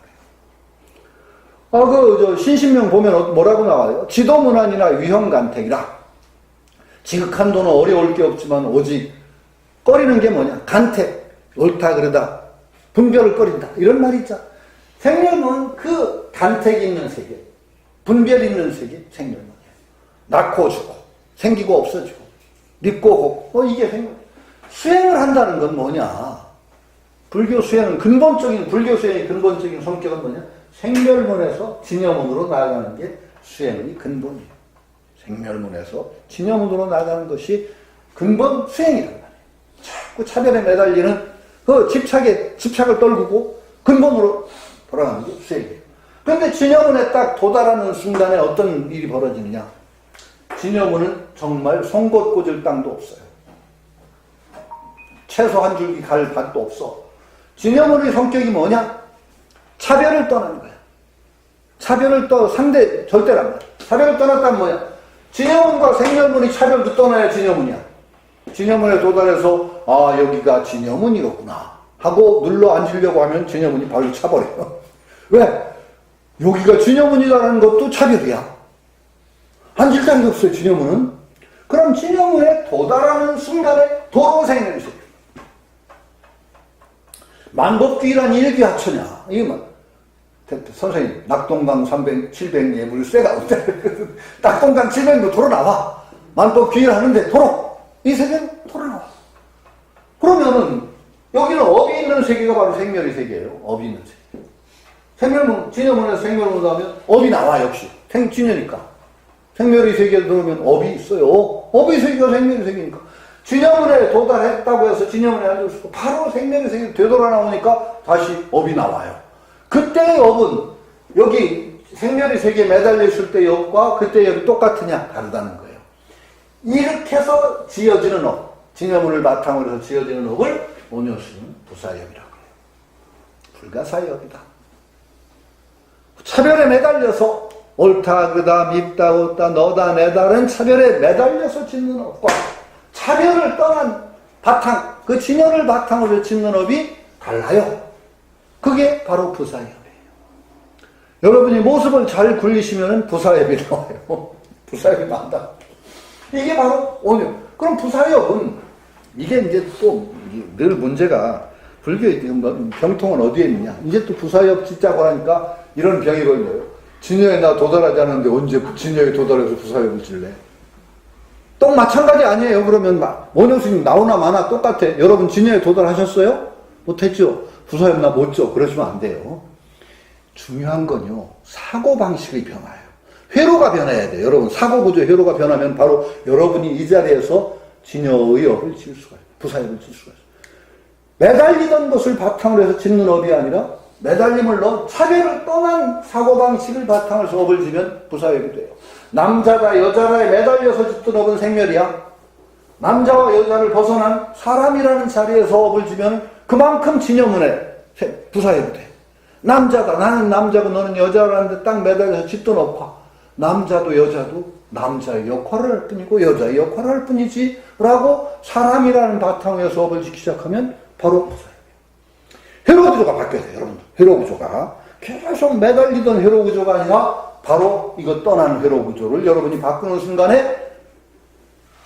신신명 보면 뭐라고 나와요? 지도문안이나 위험간택이라. 지극한 도는 어려울 게 없지만 오직 꺼리는 게 뭐냐? 간택, 옳다 그러다, 분별을 꺼린다. 이런 말이 있죠. 생멸문은 그 간택이 있는 세계, 분별 있는 세계, 생멸문이에요. 낳고 죽고, 생기고 없어지고, 립고 곱고, 이게 생멸. 수행을 한다는 건 뭐냐? 불교 수행은 불교 수행의 근본적인 성격은 뭐냐? 생멸문에서 진여문으로 나아가는 게 수행의 근본이에요. 생멸문에서 진여문으로 나아가는 것이 근본 수행이란 말이에요. 자꾸 차별에 매달리는 그 집착을 떨구고 근본으로 돌아가는 게 수행이에요. 그런데 진여문에 딱 도달하는 순간에 어떤 일이 벌어지느냐? 진여문은 정말 송곳 꽂을 땅도 없어요. 채소 한 줄기 갈 밭도 없어. 진여문의 성격이 뭐냐? 차별을 떠나는 거야. 상대 절대란 말이야. 차별을 떠났다면 뭐야? 진여문과 생멸문이 차별도 떠나야 진여문이야. 진여문에 도달해서 여기가 진여문이었구나 하고 눌러 앉으려고 하면 진여문이 발로 차버려요. 왜? 여기가 진여문이라는 것도 차별이야. 앉을 땅이 없어요. 진여문은. 그럼 진여문에 도달하는 순간에 도로 생명이 만법귀란 일기하처냐. 이게 뭐, 선생님, 낙동강 300, 700 예물쇠가 없다. 낙동강 700도 도로 나와. 만법귀를 하는데 도로. 이 세계는 도로 나와. 그러면은, 여기는 업이 있는 세계가 바로 생멸의 세계예요. 업이 있는 세계. 생멸문, 진여문에서 생멸문으로 하면 업이 나와, 역시. 진여니까. 생멸의 세계에 들어오면 업이 있어요. 업의 세계가 생멸의 세계니까. 진여문에 도달했다고 해서 진여문에 앉을 수 있고, 바로 생멸의 세계에 되돌아 나오니까 다시 업이 나와요. 그때의 업은 여기 생멸의 세계에 매달려 있을 때의 업과 그때의 업이 똑같으냐? 다르다는 거예요. 이렇게 해서 지어지는 업, 진여문을 바탕으로 해서 지어지는 업을 오녀스는 부사업이라고 해요. 불가사의업이다. 차별에 매달려서 옳다, 그다, 밉다, 옳다, 너다, 내다는 차별에 매달려서 짓는 업과 차별을 떠난 바탕, 그 진여를 바탕으로 짓는 업이 달라요. 그게 바로 부사업이에요. 여러분이 모습을 잘 굴리시면 부사업이 나와요. 부사업이 나온다. 이게 바로 오녀. 그럼 부사업은 이게 이제 또 늘 문제가 불교의 병통은 어디에 있느냐. 이제 또 부사업 짓자고 하니까 이런 병이 걸려요. 진여에 나 도달하지 않았는데 언제 진여에 도달해서 부사업을 질래? 또 마찬가지 아니에요. 그러면 원효스님 나오나 마나 똑같아. 여러분 진여에 도달하셨어요? 못했죠? 부사업 나 못죠? 그러시면 안 돼요. 중요한 건요, 사고방식의 변화예요. 회로가 변해야 돼요. 여러분 사고구조 회로가 변하면 바로 여러분이 이 자리에서 진여의 업을 지을 수가 있어요. 부사업을 지을 수가 있어요. 매달리던 것을 바탕으로 해서 짓는 업이 아니라 매달림을 넣어 차별을 떠난 사고방식을 바탕으로 해서 업을 지면 부사업이 돼요. 남자가 여자에 매달려서 짓던 업은 생멸이야. 남자와 여자를 벗어난 사람이라는 자리에서 업을 지면 그만큼 진여문에 부사업이 돼. 남자가, 나는 남자고 너는 여자라는데 딱 매달려서 짓던 업과 남자도 여자도 남자의 역할을 할 뿐이고 여자의 역할을 할 뿐이지 라고 사람이라는 바탕에서 업을 짓기 시작하면 바로 부사업이에요. 회로구조가 바뀌어야 돼요. 여러분들. 회로구조가 계속 매달리던 회로구조가 아니라 바로 이거 떠나는 회로구조를 여러분이 바꾸는 순간에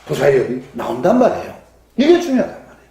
부사업이 나온단 말이에요. 이게 중요하단 말이에요.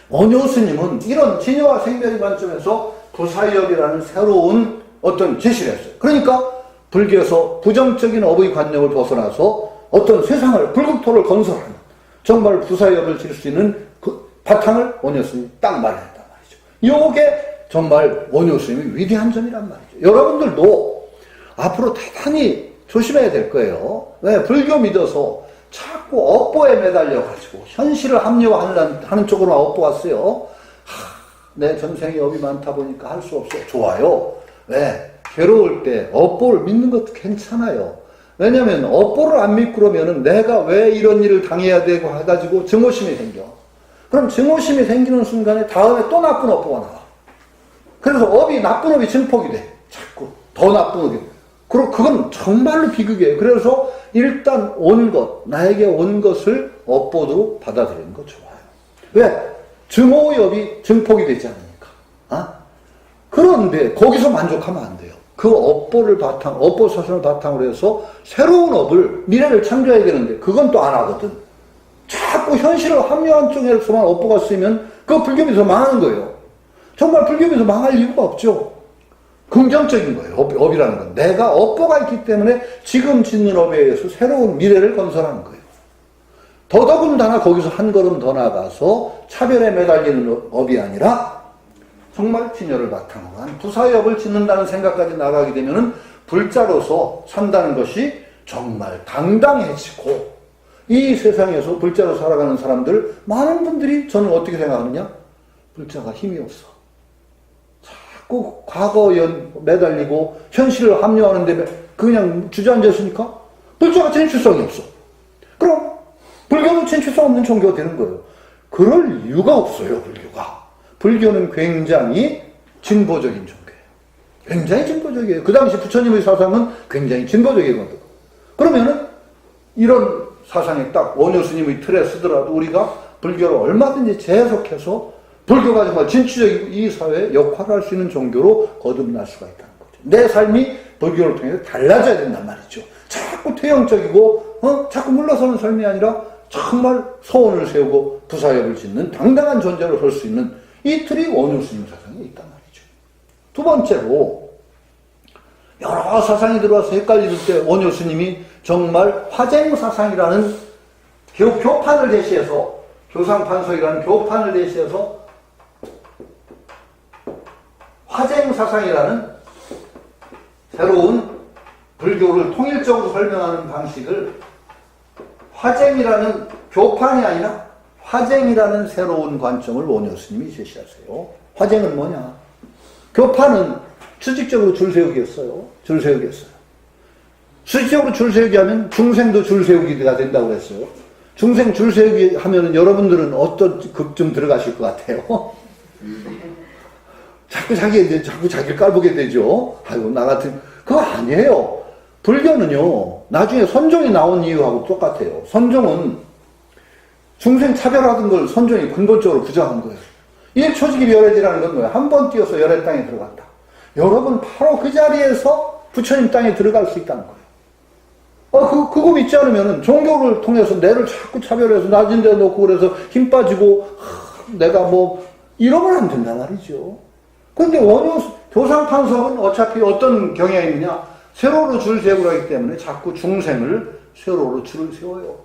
원효스님은 이런 진여와 생멸의 관점에서 부사업이라는 새로운 어떤 제시를 했어요. 그러니까 불교에서 부정적인 업의 관념을 벗어나서 어떤 세상을, 불국토를 건설하는 정말 부사업을 지을 수 있는 그 바탕을 원효스님이 딱 마련했단 말이죠. 이게 정말 원효스님의 위대한 점이란 말이죠. 여러분들도 앞으로 대단히 조심해야 될 거예요. 왜? 불교 믿어서 자꾸 업보에 매달려가지고 현실을 합리화하는 쪽으로만 업보 왔어요. 내 전생에 업이 많다 보니까 할 수 없어요. 좋아요. 왜? 괴로울 때 업보를 믿는 것도 괜찮아요. 왜냐면 업보를 안 믿고 그러면은 내가 왜 이런 일을 당해야 되고 해가지고 증오심이 생겨. 그럼 증오심이 생기는 순간에 다음에 또 나쁜 업보가 나와. 그래서 업이, 나쁜 업이 증폭이 돼. 자꾸 더 나쁜 업이. 그리고 그건 정말로 비극이에요. 그래서 일단 온 것, 나에게 온 것을 업보로 받아들이는 거 좋아요. 왜? 증오의 업이 증폭이 되지 않으니까. 그런데 거기서 만족하면 안 돼요. 그 업보를 업보 사선을 바탕으로 해서 새로운 업을, 미래를 창조해야 되는데 그건 또 안 하거든. 자꾸 현실을 합리화한 쪽에서만 업보가 쓰이면 그 불교에서 망하는 거예요. 정말 불교에서 망할 이유가 없죠. 긍정적인 거예요. 업이라는 건. 내가 업보가 있기 때문에 지금 짓는 업에 의해서 새로운 미래를 건설하는 거예요. 더더군다나 거기서 한 걸음 더 나아가서 차별에 매달리는 업이 아니라 정말 진여를 바탕으로 한 부사의 업을 짓는다는 생각까지 나가게 되면은 불자로서 산다는 것이 정말 당당해지고, 이 세상에서 불자로 살아가는 사람들, 많은 분들이 저는 어떻게 생각하느냐? 불자가 힘이 없어. 자꾸 과거에 매달리고 현실을 합리화하는데 그냥 주저앉아 있으니까 불자가 진출성이 없어. 그럼 불교는 진출성 없는 종교가 되는 거예요. 그럴 이유가 없어요, 불교가. 불교는 굉장히 진보적인 종교예요. 굉장히 진보적이에요. 그 당시 부처님의 사상은 굉장히 진보적이거든. 그러면은 이런 사상이 딱 원효스님의 틀에 쓰더라도 우리가 불교를 얼마든지 재해석해서 불교가 정말 진취적이고 이 사회에 역할을 할 수 있는 종교로 거듭날 수가 있다는 거죠. 내 삶이 불교를 통해서 달라져야 된단 말이죠. 자꾸 퇴영적이고 자꾸 물러서는 삶이 아니라 정말 소원을 세우고 부사역을 짓는 당당한 존재로 설 수 있는 이 틀이 원효스님 사상에 있단 말이죠. 두 번째로, 여러 사상이 들어와서 헷갈릴 때 원효스님이 정말 화쟁사상이라는 교판을 제시해서, 교상판석이라는 교판을 제시해서 화쟁사상이라는 새로운 불교를 통일적으로 설명하는 방식을 화쟁이라는, 교판이 아니라 화쟁이라는 새로운 관점을 원효 스님이 제시하세요. 화쟁은 뭐냐? 교판은 수직적으로 줄 세우기였어요. 줄 세우기였어요. 수직적으로 줄 세우기 하면 중생도 줄 세우기가 된다고 했어요. 중생 줄 세우기 하면은 여러분들은 어떤 극 좀 들어가실 것 같아요? 자꾸 자기를 깔보게 되죠. 아이고, 나 같은, 그거 아니에요. 불교는요, 나중에 선종이 나온 이유하고 똑같아요. 선종은 중생 차별하던 걸 선종이 근본적으로 부정한 거예요. 일초직입 열애지라는 건 뭐예요? 한 번 뛰어서 열애 땅에 들어간다. 여러분, 바로 그 자리에서 부처님 땅에 들어갈 수 있다는 거예요. 그거 믿지 않으면은 종교를 통해서 내를 자꾸 차별해서 낮은 데 놓고 그래서 힘 빠지고, 내가 뭐, 이러면 안 된단 말이죠. 근데 원효, 교상판석은 어차피 어떤 경향이 있느냐? 세로로 줄 세우고 하기 때문에 자꾸 중생을 세로로 줄을 세워요.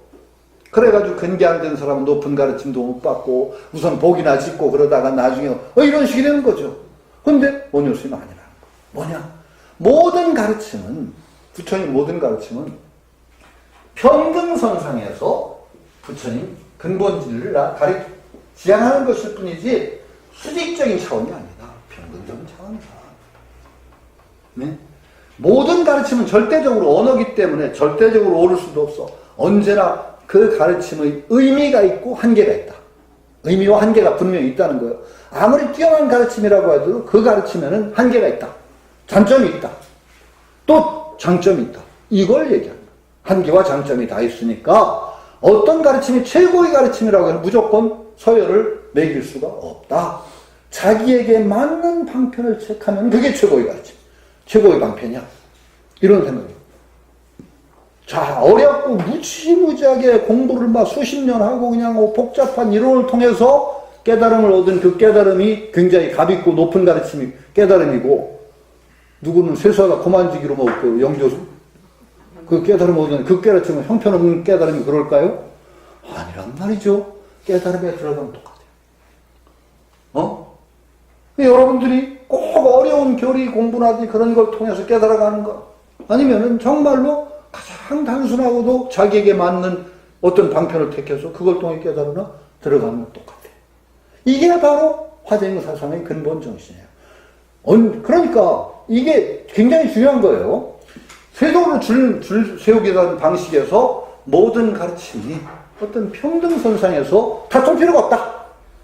그래가지고 근기 안 된 사람은 높은 가르침도 못 받고 우선 복이나 짓고 그러다가 나중에 이런 식이 되는 거죠. 근데 원효 스님 아니라는 거. 뭐냐? 모든 가르침은, 부처님 모든 가르침은 평등선상에서 부처님 근본진리를 지향하는 것일 뿐이지 수직적인 차원이 아니다. 평등적인 차원이다. 네? 모든 가르침은 절대적으로 언어기 때문에 절대적으로 옳을 수도 없어. 언제나 그 가르침의 의미가 있고 한계가 있다. 의미와 한계가 분명히 있다는 거예요. 아무리 뛰어난 가르침이라고 해도 그 가르침에는 한계가 있다. 단점이 있다. 또 장점이 있다. 이걸 얘기하는 거예요. 한계와 장점이 다 있으니까 어떤 가르침이 최고의 가르침이라고 해서 무조건 서열을 매길 수가 없다. 자기에게 맞는 방편을 택하면 그게 최고의 가르침. 최고의 방편이야. 이런 생각이에요. 자, 어렵고 무지무지하게 공부를 막 수십 년 하고 그냥 복잡한 이론을 통해서 깨달음을 얻은 그 깨달음이 굉장히 값있고 높은 가르침이 깨달음이고, 누구는 세수하다 고만지기로 먹고 영조수 그 깨달음 얻은 그 깨달음은 형편없는 깨달음이 그럴까요? 아니란 말이죠. 깨달음에 들어가면 똑같아요. 여러분들이 꼭 어려운 교리 공부나 그런 걸 통해서 깨달아가는 거, 아니면은 정말로 가장 단순하고도 자기에게 맞는 어떤 방편을 택해서 그걸 통해 깨달으나 들어가는 건 똑같아요. 이게 바로 화쟁사상의 근본 정신이에요. 그러니까 이게 굉장히 중요한 거예요. 세도로 줄 세우기라는 방식에서 모든 가르침이 어떤 평등선상에서 다툴 필요가 없다.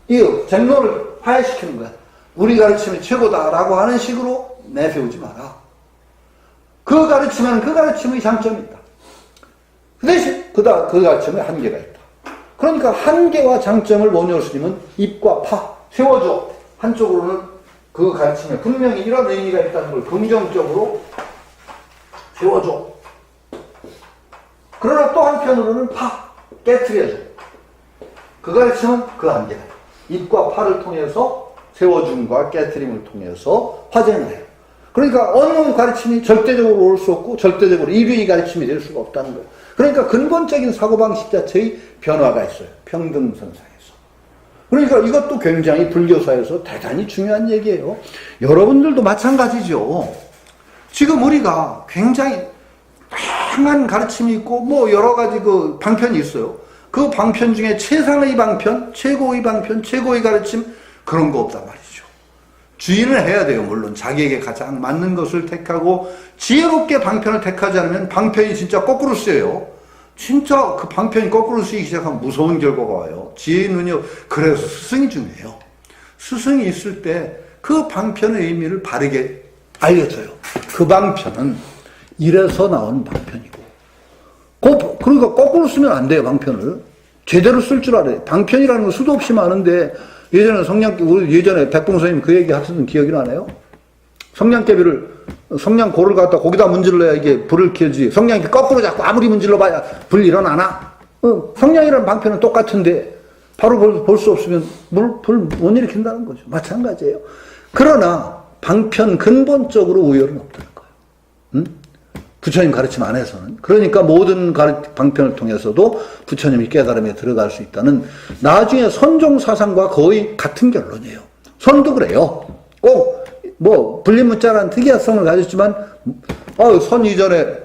이 쟁론을 화해시키는 거야. 우리 가르침이 최고다라고 하는 식으로 내세우지 마라. 그 가르침에는 그 가르침의 장점이 있다. 그 대신 그 가르침에 한계가 있다. 그러니까 한계와 장점을 원효 스님은 입과 파 세워줘. 한쪽으로는 그 가르침에 분명히 이런 의미가 있다는 걸 긍정적으로 세워줘. 그러나 또 한편으로는 깨트려줘. 그 가르침은 그 한계다. 입과 파를 통해서 세워줌과 깨트림을 통해서 화쟁을 해요. 그러니까 어느 가르침이 절대적으로 올 수 없고 절대적으로 1위의 가르침이 될 수가 없다는 거예요. 그러니까 근본적인 사고방식 자체의 변화가 있어요. 평등선상에서. 그러니까 이것도 굉장히 불교사에서 대단히 중요한 얘기예요. 여러분들도 마찬가지죠. 지금 우리가 굉장히 다양한 가르침이 있고 뭐 여러 가지 그 방편이 있어요. 그 방편 중에 최상의 방편, 최고의 방편, 최고의 가르침, 그런 거 없단 말이죠. 주의를 해야 돼요. 물론 자기에게 가장 맞는 것을 택하고 지혜롭게 방편을 택하지 않으면 방편이 진짜 거꾸로 쓰여요. 진짜 그 방편이 거꾸로 쓰이기 시작하면 무서운 결과가 와요. 지혜는요, 그래서 스승이 중요해요. 스승이 있을 때 그 방편의 의미를 바르게 알려줘요. 그 방편은 이래서 나온 방편이고, 그러니까 거꾸로 쓰면 안 돼요. 방편을 제대로 쓸 줄 알아요. 방편이라는 건 수도 없이 많은데, 우리 예전에 백봉선생님 그 얘기 하셨던 기억이 나네요. 성냥고를 갖다 거기다 문질러야 이게 불을 켜지. 성냥이 거꾸로 자꾸 아무리 문질러봐야 불 일어나나? 성냥이라는 방편은 똑같은데 바로 볼 수 없으면 불 못 일으킨다는 거죠. 마찬가지예요. 그러나 방편 근본적으로 우열은 없다는 거예요. 부처님 가르침 안에서는. 그러니까 모든 방편을 통해서도 부처님이 깨달음에 들어갈 수 있다는 나중에 선종 사상과 거의 같은 결론이에요. 선도 그래요. 꼭 뭐 불림문자라는 특이성을 가졌지만 선 이전에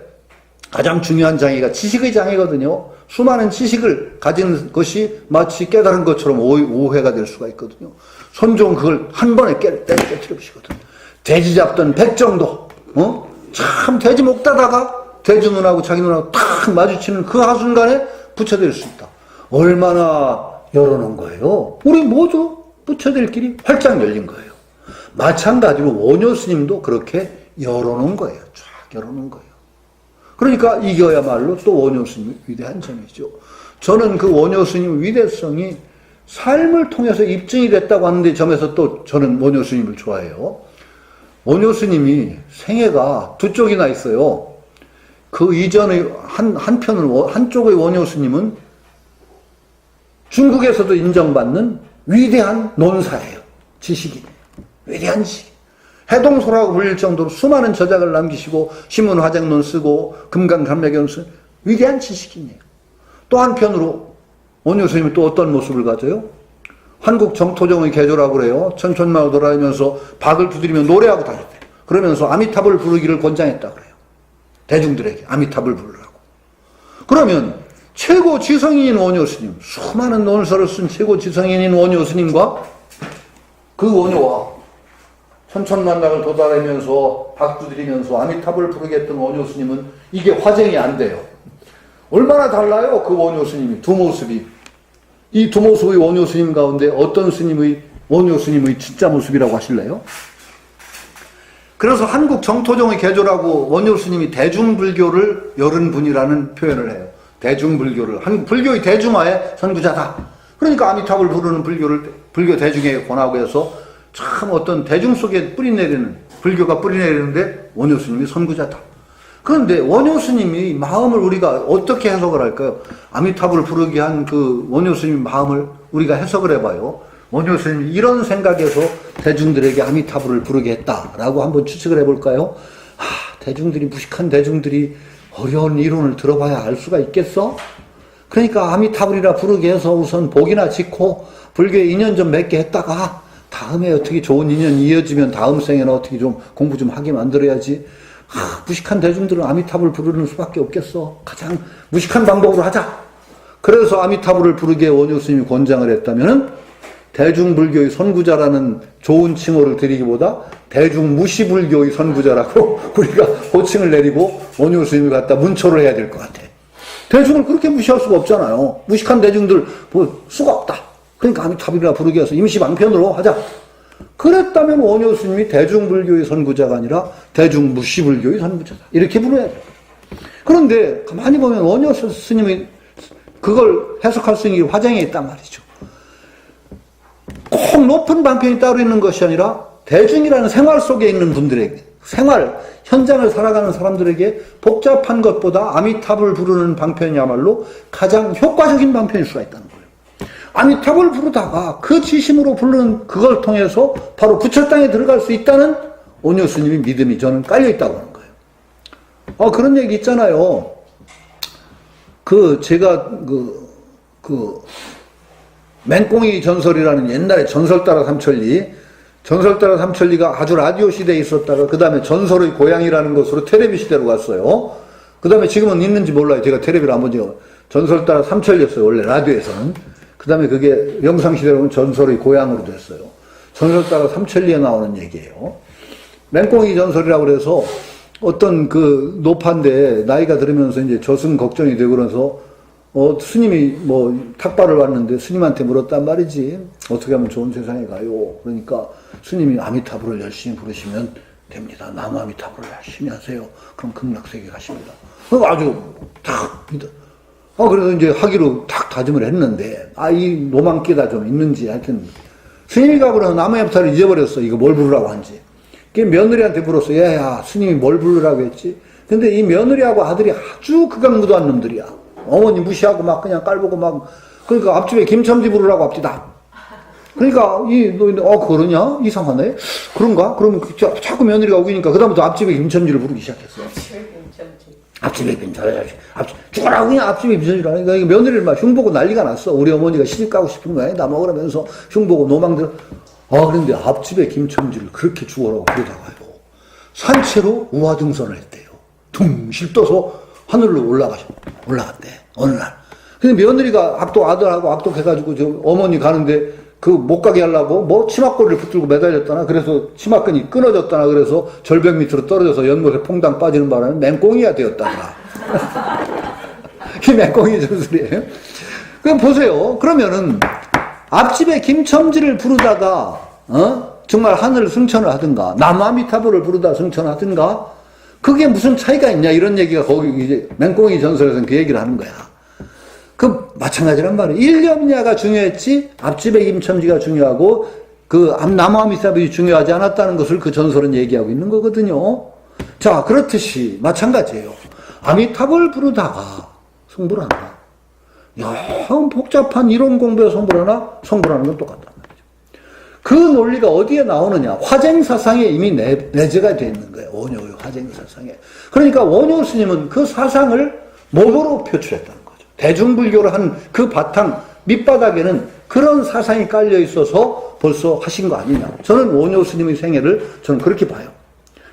가장 중요한 장애가 지식의 장애거든요. 수많은 지식을 가진 것이 마치 깨달은 것처럼 오해가 될 수가 있거든요. 선종 그걸 한 번에 깨뜨려 보시거든요. 돼지 잡던 백정도 참 돼지 먹다다가 돼지 눈하고 자기 눈하고 탁 마주치는 그 한순간에 부처될 수 있다. 얼마나 열어놓은 거예요. 우리 모두 부처될 길이 활짝 열린 거예요. 마찬가지로 원효 스님도 그렇게 열어놓은 거예요. 쫙 열어놓은 거예요. 그러니까 이거야말로 또 원효 스님의 위대한 점이죠. 저는 그 원효 스님의 위대성이 삶을 통해서 입증이 됐다고 하는데 점에서 또 저는 원효 스님을 좋아해요. 원효 스님이 생애가 두 쪽이나 있어요. 그 이전의 한쪽의 원효 스님은 중국에서도 인정받는 위대한 논사예요. 지식인. 위대한 지식. 해동소라고 불릴 정도로 수많은 저작을 남기시고 신문화쟁론 쓰고 금강감략론 쓰고 위대한 지식인이에요. 또 한편으로 원효 스님은 또 어떤 모습을 가져요? 한국 정토정의 개조라고 그래요. 천천마을 돌아다니면서 박을 두드리며 노래하고 다녔대요. 그러면서 아미타불 부르기를 권장했다 그래요. 대중들에게 아미타불 부르라고. 그러면 최고 지성인인 원효 스님, 수많은 논설을 쓴 최고 지성인인 원효 스님과 그 원효와 천천만당을 도달하면서 박 두드리면서 아미타불 부르게 했던 원효 스님은 이게 화쟁이 안 돼요. 얼마나 달라요? 그 원효 스님이 두 모습이. 이 두 모습의 원효 스님 가운데 어떤 스님의 원효 스님의 진짜 모습이라고 하실래요? 그래서 한국 정토정의 개조라고 원효 스님이 대중불교를 열은 분이라는 표현을 해요. 대중불교를 불교의 대중화의 선구자다. 그러니까 아미타불 부르는 불교 대중에게 권하고 해서 참 어떤 대중 속에 뿌리내리는 불교가 뿌리내리는데 원효 스님이 선구자다. 그런데 원효 스님이 마음을 우리가 어떻게 해석을 할까요? 아미타불을 부르게 한 그 원효 스님의 마음을 우리가 해석을 해봐요. 원효 스님이 이런 생각에서 대중들에게 아미타불을 부르게 했다라고 한번 추측을 해볼까요? 대중들이 무식한 대중들이 어려운 이론을 들어봐야 알 수가 있겠어? 그러니까 아미타불이라 부르게 해서 우선 복이나 짓고 불교에 인연 좀 맺게 했다가 다음에 어떻게 좋은 인연이 이어지면 다음 생에는 어떻게 좀 공부 좀 하게 만들어야지. 무식한 대중들은 아미타불 부르는 수밖에 없겠어. 가장 무식한 방법으로 하자. 그래서 아미타불을 부르게 원효 스님이 권장을 했다면은 대중불교의 선구자라는 좋은 칭호를 드리기보다 대중무시불교의 선구자라고 우리가 호칭을 내리고 원효 스님을 갖다 문초를 해야 될 것 같아. 대중을 그렇게 무시할 수가 없잖아요. 무식한 대중들 뭐 수가 없다. 그러니까 아미타불이라 부르게 해서 임시방편으로 하자. 그랬다면 원효 스님이 대중불교의 선구자가 아니라 대중무시불교의 선구자다. 이렇게 부르야 돼요. 그런데 가만히 보면 원효 스님이 그걸 해석할 수 있는 게 화쟁에 있단 말이죠. 꼭 높은 방편이 따로 있는 것이 아니라 대중이라는 생활 속에 있는 분들에게, 현장을 살아가는 사람들에게 복잡한 것보다 아미타불 부르는 방편이야말로 가장 효과적인 방편일 수가 있다는 거예요. 아미타불 부르다가 그 지심으로 부르는 그걸 통해서 바로 부처 땅에 들어갈 수 있다는 원효 스님의 믿음이 저는 깔려있다고 하는 거예요. 그런 얘기 있잖아요. 제가 맹꽁이 전설이라는 옛날에 전설따라 삼천리가 아주 라디오 시대에 있었다가 그 다음에 전설의 고향이라는 것으로 텔레비 시대로 갔어요. 그 다음에 지금은 있는지 몰라요. 제가 텔레비를 안 본 지가. 전설따라 삼천리였어요. 원래 라디오에서는. 그 다음에 그게 영상 시대로 보면 전설의 고향으로 됐어요. 전설따라 삼천리에 나오는 얘기예요. 맹꽁이 전설이라고 그래서 어떤 그 노파인데 나이가 들으면서 이제 저승 걱정이 되고 그래서 스님이 탁발을 왔는데 스님한테 물었단 말이지. 어떻게 하면 좋은 세상에 가요? 그러니까 스님이 아미타불을 열심히 부르시면 됩니다. 나무 아미타불을 열심히 하세요. 그럼 극락세계 가십니다. 아주 탁 믿어. 그래서 이제 하기로 탁 다짐을 했는데, 이 노망기가 좀 있는지 하여튼, 스님이 가버려서 나무 아미타불을 잊어버렸어. 이거 뭘 부르라고 한지. 그게 며느리한테 물었어. 야, 스님이 뭘 부르라고 했지? 근데 이 며느리하고 아들이 아주 극악무도한 놈들이야. 어머니 무시하고 막 그냥 깔보고 막, 그러니까 앞집에 김첨지 부르라고 앞뒤다. 그러니까 너 그러냐? 이상하네? 그런가? 그러면 자꾸 며느리가 우기니까 그다음부터 앞집에 김첨지를 부르기 시작했어. 앞집에 김첨지. 죽어라 그냥 앞집에 김첨지라. 그러니까 며느리를 막 흉보고 난리가 났어. 우리 어머니가 시집 가고 싶은 거야. 나 먹으라면서 흉보고 노망들. 그런데 앞집에 김첨지를 그렇게 죽어라고 부르다가요. 산채로 우화등선을 했대요. 둥실 떠서 하늘로 올라갔대. 어느 날. 근데 며느리가 아들하고 악독해가지고 저 어머니 가는데 그 못 가게 하려고 뭐 치마꼬리를 붙들고 매달렸다나 그래서 치마끈이 끊어졌다나 그래서 절벽 밑으로 떨어져서 연못에 퐁당 빠지는 바람에 맹꽁이가 되었다더라. 이 맹꽁이 전술이에요. 그럼 보세요. 그러면은 앞집에 김첨지를 부르다가 정말 하늘 승천을 하든가 남아미타불을 부르다 승천하든가 그게 무슨 차이가 있냐 이런 얘기가 거기 이제 맹꽁이 전설에서는 그 얘기를 하는 거야. 그 마찬가지란 말이에요. 일념야가 중요했지 앞집에 김첨지가 중요하고 그 남아미타불이 중요하지 않았다는 것을 그 전설은 얘기하고 있는 거거든요. 자, 그렇듯이 마찬가지예요. 아미타불 부르다가 성불하나? 야, 복잡한 이론 공부에 성불하나? 성불하는 건 똑같단 말이죠. 그 논리가 어디에 나오느냐? 화쟁사상에 이미 내재가 되어 있는 거예요. 원효의 화쟁사상에. 그러니까 원효 스님은 그 사상을 몸으로 표출했다는 거죠. 대중불교를 한 그 바탕 밑바닥에는 그런 사상이 깔려 있어서 벌써 하신 거 아니냐. 저는 원효 스님의 생애를 저는 그렇게 봐요.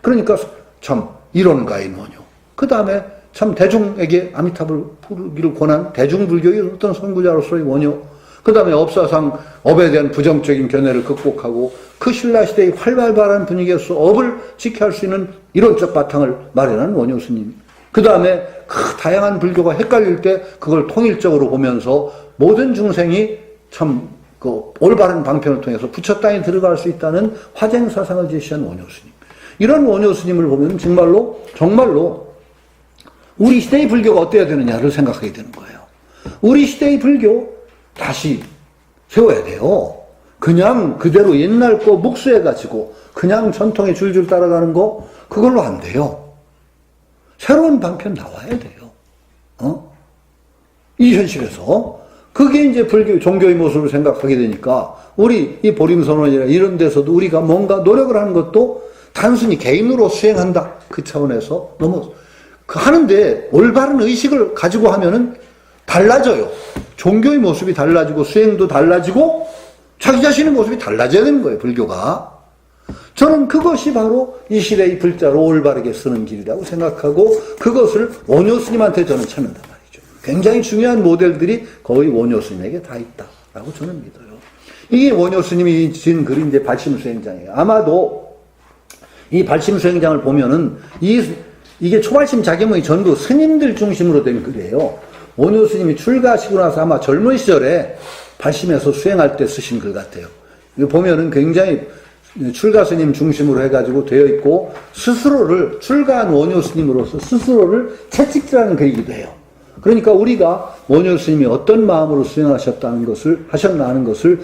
그러니까 참 이론가인 원효. 그 다음에 참 대중에게 아미타불 부르기를 권한 대중불교의 어떤 선구자로서의 원효. 그 다음에 업사상, 업에 대한 부정적인 견해를 극복하고 그 신라시대의 활발한 분위기에서 업을 지켜할 수 있는 이론적 바탕을 마련한 원효 스님. 그 다음에 그 다양한 불교가 헷갈릴 때 그걸 통일적으로 보면서 모든 중생이 참 그 올바른 방편을 통해서 부처 땅에 들어갈 수 있다는 화쟁사상을 제시한 원효 스님. 이런 원효 스님을 보면 정말로 우리 시대의 불교가 어때야 되느냐를 생각하게 되는 거예요. 우리 시대의 불교 다시 세워야 돼요. 그냥 그대로 옛날 거 묵수해가지고 그냥 전통에 줄줄 따라가는 거 그걸로 안 돼요. 새로운 방편 나와야 돼요. 이 현실에서 그게 이제 불교 종교의 모습을 생각하게 되니까 우리 이 보림선언이나 이런 데서도 우리가 뭔가 노력을 하는 것도 단순히 개인으로 수행한다 그 차원에서 너무 하는데 올바른 의식을 가지고 하면은 달라져요. 종교의 모습이 달라지고 수행도 달라지고 자기 자신의 모습이 달라져야 되는 거예요. 불교가. 저는 그것이 바로 이 시대의 불자를 올바르게 쓰는 길이라고 생각하고 그것을 원효 스님한테 저는 찾는단 말이죠. 굉장히 중요한 모델들이 거의 원효 스님에게 다 있다라고 저는 믿어요. 이게 원효 스님이 지은 글이 이제 발심수행장이에요. 아마도 이 발심수행장을 보면은 이게 초발심 자경문이 전부 스님들 중심으로 된 글이에요. 원효 스님이 출가하시고 나서 아마 젊은 시절에 발심해서 수행할 때 쓰신 글 같아요. 이거 보면은 굉장히 출가 스님 중심으로 해가지고 되어 있고 스스로를 출가한 원효 스님으로서 스스로를 채찍질하는 글이기도 해요. 그러니까 우리가 원효 스님이 어떤 마음으로 수행하셨다는 것을 하셨나 하는 것을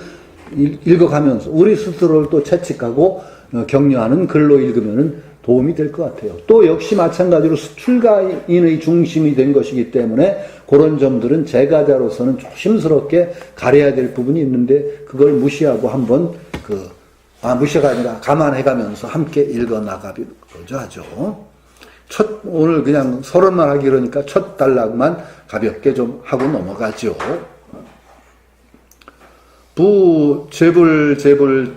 읽어가면서 우리 스스로를 또 채찍하고 격려하는 글로 읽으면은 도움이 될 것 같아요. 또 역시 마찬가지로 출가인의 중심이 된 것이기 때문에 그런 점들은 제가자로서는 조심스럽게 가려야 될 부분이 있는데 그걸 무시하고 한번 무시가 아니라 감안해가면서 함께 읽어나가보자 하죠. 오늘 그냥 서론만 하기 그러니까 첫 단락만 가볍게 좀 하고 넘어가죠. 부재불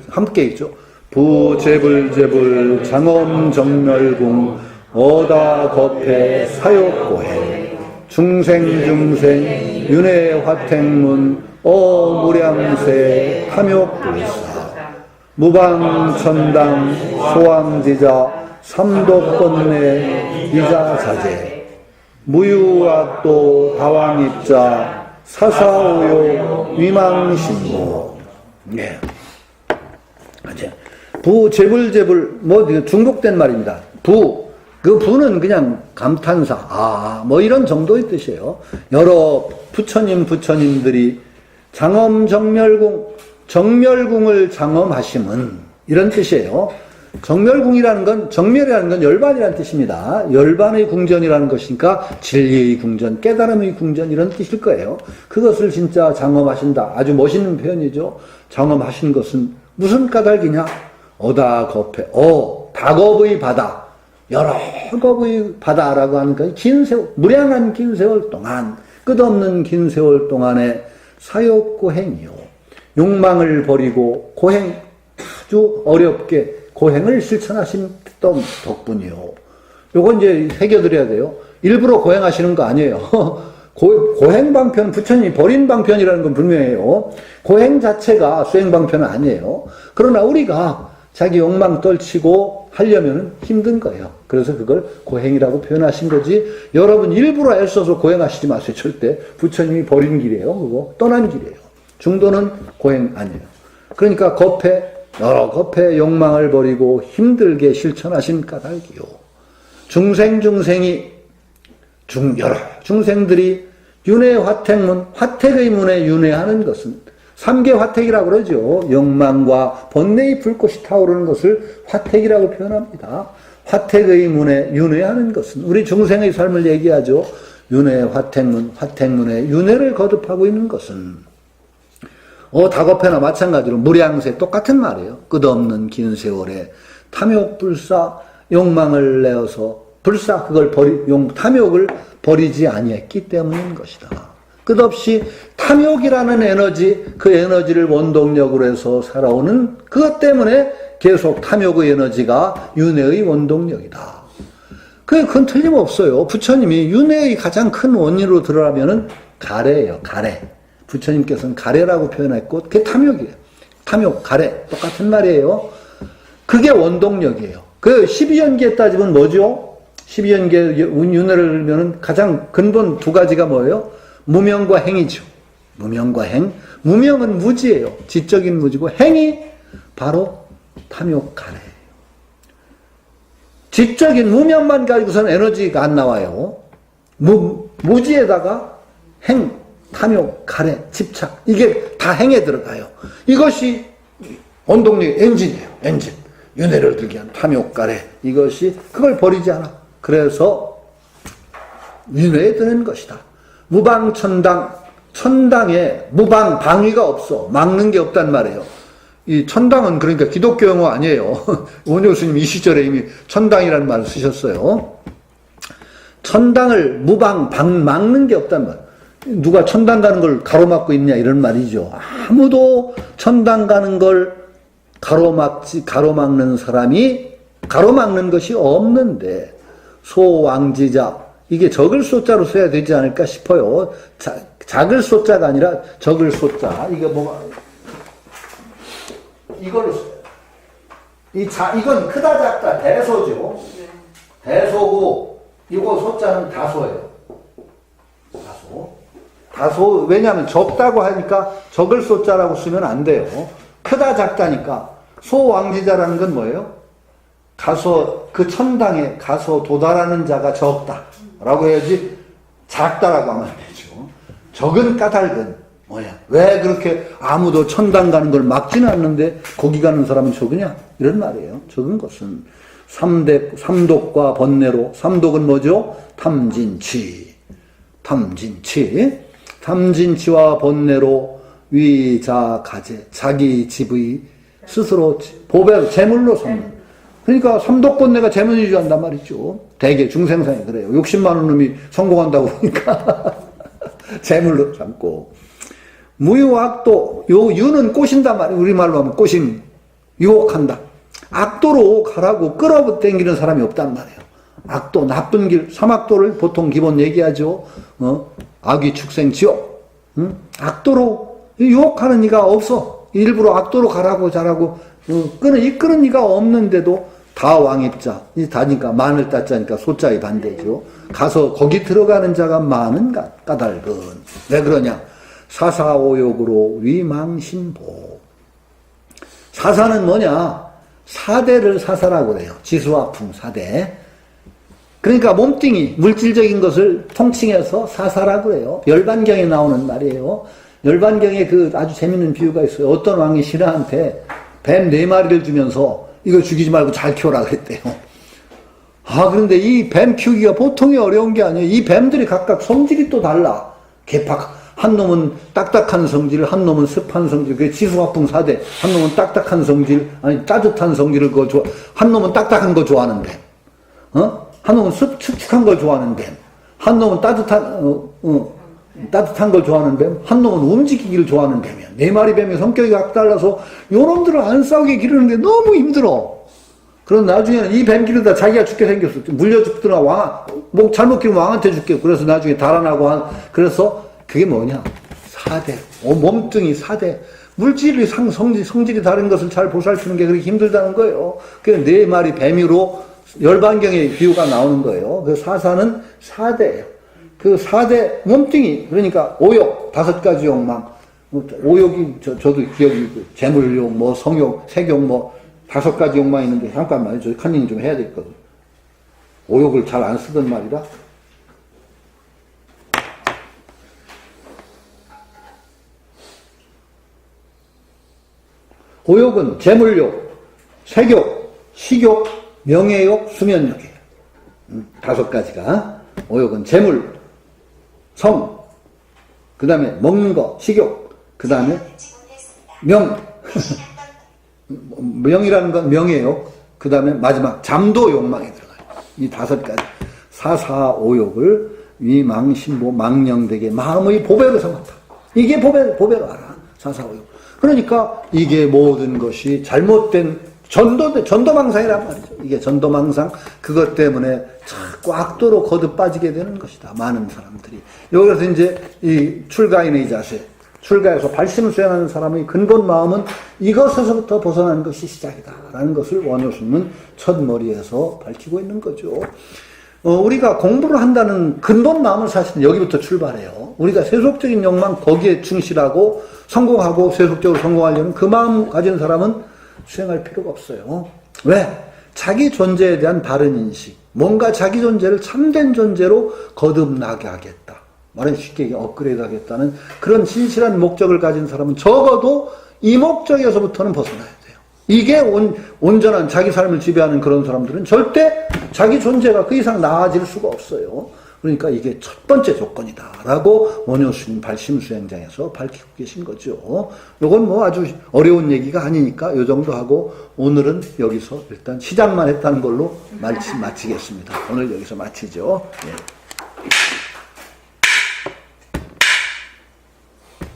함께 있죠. 부재불 장엄정멸궁 어다겁해 사욕고해 중생 윤회화택문 어무량세 탐욕불사 무방천당 소왕지자 삼독권내 이자자재 무유악도 다왕입자 사사오요 위망신모. 네. 부재불 중복된 말입니다. 그 부는 그냥 감탄사 이런 정도의 뜻이에요. 여러 부처님들이 정멸궁을 장엄하심은 이런 뜻이에요. 정멸이라는 건 열반이라는 뜻입니다. 열반의 궁전이라는 것이니까 진리의 궁전, 깨달음의 궁전 이런 뜻일 거예요. 그것을 진짜 장엄하신다. 아주 멋있는 표현이죠. 장엄하신 것은 무슨 까닭이냐? 어다겁해. 다겁의 바다. 여러 겁의 바다라고 하니까 무량한 긴 세월 동안, 끝없는 긴 세월 동안에 사욕고행이요. 욕망을 버리고 고행, 아주 어렵게 고행을 실천하신 덕분이요. 요거 이제 새겨드려야 돼요. 일부러 고행하시는 거 아니에요. 고행 방편, 부처님이 버린 방편이라는 건 분명해요. 고행 자체가 수행 방편은 아니에요. 그러나 우리가 자기 욕망 떨치고 하려면 힘든 거예요. 그래서 그걸 고행이라고 표현하신 거지, 여러분 일부러 애써서 고행하시지 마세요. 절대. 부처님이 버린 길이에요. 그거 떠난 길이에요. 중도는 고행 아니에요. 그러니까 여러 겁의 욕망을 버리고 힘들게 실천하신 까닭이요. 여러 중생들이 윤회 화택문, 화택의 문에 윤회하는 것은 3개 화택이라고 그러죠. 욕망과 번뇌의 불꽃이 타오르는 것을 화택이라고 표현합니다. 화택의 문에 윤회하는 것은, 우리 중생의 삶을 얘기하죠. 윤회 화택문, 화택문에 윤회를 거듭하고 있는 것은, 다급해나 마찬가지로 무량세 똑같은 말이에요. 끝없는 긴 세월에 탐욕 불사 욕망을 내어서 탐욕을 버리지 아니했기 때문인 것이다. 끝없이 탐욕이라는 에너지, 그 에너지를 원동력으로 해서 살아오는 그것 때문에 계속 탐욕의 에너지가 윤회의 원동력이다. 그건 틀림없어요. 부처님이 윤회의 가장 큰 원인으로 들어가면은 가래예요. 가래. 부처님께서는 가래라고 표현했고, 그게 탐욕이에요. 탐욕, 가래. 똑같은 말이에요. 그게 원동력이에요. 그 12연계에 따지면 뭐죠? 12연계 윤회를 들면은 가장 근본 두 가지가 뭐예요? 무명과 행이죠. 무명과 행. 무명은 무지예요. 지적인 무지고, 행이 바로 탐욕 가래예요. 지적인 무명만 가지고서는 에너지가 안 나와요. 무지에다가 행, 탐욕, 가래, 집착, 이게 다 행에 들어가요. 이것이 원동력 엔진이에요. 엔진. 윤회를 들게 한 탐욕, 가래, 이것이 그걸 버리지 않아. 그래서 윤회에 드는 것이다. 무방천당, 천당에 무방, 방위가 없어. 막는 게 없단 말이에요. 이 천당은 그러니까 기독교 용어 아니에요. 원효 스님 이 시절에 이미 천당이라는 말을 쓰셨어요. 천당을 막는 게 없단 말이에요. 누가 천당 가는 걸 가로막고 있냐 이런 말이죠. 아무도 천당 가는 걸 가로막는 사람이 가로막는 것이 없는데, 소왕지자, 이게 적을 소자로 써야 되지 않을까 싶어요. 작을 소자가 아니라 적을 소자. 이게 뭐가, 이걸로 써요. 이건 크다 작다 대소죠. 대소고, 이거 소자는 다소예요. 다소. 왜냐하면 적다고 하니까 적을 소자라고 쓰면 안 돼요. 크다 작다니까. 소왕지자라는 건 뭐예요? 그 천당에 가서 도달하는 자가 적다라고 해야지, 작다라고 하면 안 되죠. 적은 까닭은 뭐야? 왜 그렇게 아무도 천당 가는 걸 막지는 않는데 거기 가는 사람은 적으냐? 이런 말이에요. 적은 것은 삼독과 번뇌로, 삼독은 뭐죠? 탐진치와 번뇌로 위자가제, 자기 집의 스스로 재물로 삼는. 그러니까 삼독번뇌가 재물이 한단 말이죠. 대개 중생상이 그래요. 욕심 많은 놈이 성공한다고 그러니까 재물로 삼고. 무유악도, 유는 꼬신단 말이에요. 우리말로 하면 꼬심, 유혹한다. 악도로 가라고 끌어당기는 사람이 없단 말이에요. 악도, 나쁜 길, 삼악도를 보통 기본 얘기하죠. 악의 축생 지옥. 악도로 유혹하는 이가 없어. 일부러 악도로 가라고 잘하고 이끄는 이가 없는데도 다 왕입자, 다니까 마늘 따자니까 소자의 반대죠. 가서 거기 들어가는 자가 많은 까닭은 왜 그러냐? 사사오욕으로 위망신보. 사사는 뭐냐? 사대를 사사라고 그래요. 지수화풍 사대. 그러니까 몸뚱이, 물질적인 것을 통칭해서 사사라고 해요. 열반경에 나오는 말이에요. 열반경에 그 아주 재밌는 비유가 있어요. 어떤 왕이 신하한테 뱀 4마리를 주면서 이거 죽이지 말고 잘 키워라 그랬대요. 그런데 이 뱀 키우기가 보통이 어려운 게 아니에요. 이 뱀들이 각각 성질이 또 달라. 한 놈은 딱딱한 성질, 한 놈은 습한 성질, 그게 지수화풍 사대. 한 놈은 딱딱한 성질, 따뜻한 성질을 한 놈은 딱딱한 거 좋아하는 뱀. 한 놈은 축축한 걸 좋아하는 뱀. 한 놈은 따뜻한, 따뜻한 걸 좋아하는 뱀, 한 놈은 움직이기를 좋아하는 뱀이야. 네 마리 뱀의 성격이 각 달라서 요놈들을 안 싸우게 기르는데 너무 힘들어. 그럼 나중에는 이 뱀 기르다 자기가 죽게 생겼어. 물려 죽더라. 목 잘못 기르면 왕한테 죽게. 그래서 나중에 달아나고 그래서 그게 뭐냐? 사대. 몸뚱이 사대. 물질이 성질이 다른 것을 잘 보살피는 게 그렇게 힘들다는 거예요. 그래서 네 마리 뱀이로 열반경의 비유가 나오는 거예요. 그 사사는 사대예요. 그 사대 몸뚱이, 그러니까 오욕, 5가지 욕망. 오욕이, 저도 기억이, 재물욕, 뭐 성욕, 색욕, 뭐 5가지 욕망이 있는데, 잠깐만요. 저 컨닝 좀 해야 되거든. 오욕을 잘 안 쓰던 말이라. 오욕은 재물욕, 색욕, 식욕, 명예욕, 수면욕이에요. 5가지가. 오욕은 재물, 성, 그 다음에 먹는 거, 식욕, 그 다음에 명, 명이라는 건 명예욕, 그 다음에 마지막 잠도 욕망이 들어가요. 이 5가지. 사사오욕을 위망신보 망령되게 마음의 보배로 삼았다. 이게 보배로 알아. 사사오욕. 그러니까 이게 모든 것이 잘못된 전도망상이란 말이죠. 이게 전도망상, 그것 때문에 꽉도로 거듭 빠지게 되는 것이다. 많은 사람들이. 여기서 이제 이 출가인의 자세, 출가에서 발심을 수행하는 사람의 근본 마음은 이것에서부터 벗어나는 것이 시작이다. 라는 것을 원효스님은 첫 머리에서 밝히고 있는 거죠. 우리가 공부를 한다는 근본 마음을 사실은 여기부터 출발해요. 우리가 세속적인 욕망 거기에 충실하고 성공하고 세속적으로 성공하려는 그 마음 가진 사람은 수행할 필요가 없어요. 왜? 자기 존재에 대한 바른 인식, 뭔가 자기 존재를 참된 존재로 거듭나게 하겠다. 말은 쉽게 업그레이드 하겠다는 그런 진실한 목적을 가진 사람은 적어도 이 목적에서부터는 벗어나야 돼요. 이게 온전한 자기 삶을 지배하는 그런 사람들은 절대 자기 존재가 그 이상 나아질 수가 없어요. 그러니까 이게 첫 번째 조건이다 라고 원효스님 발심수행장에서 밝히고 계신 거죠. 요건 뭐 아주 어려운 얘기가 아니니까 요 정도 하고 오늘은 여기서 일단 시작만 했다는 걸로 마치겠습니다. 오늘 여기서 마치죠. 예.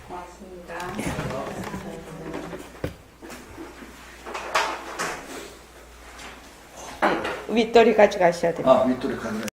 고맙습니다. 윗도리 가져가셔야 됩니다. 아, 윗도리 가져가야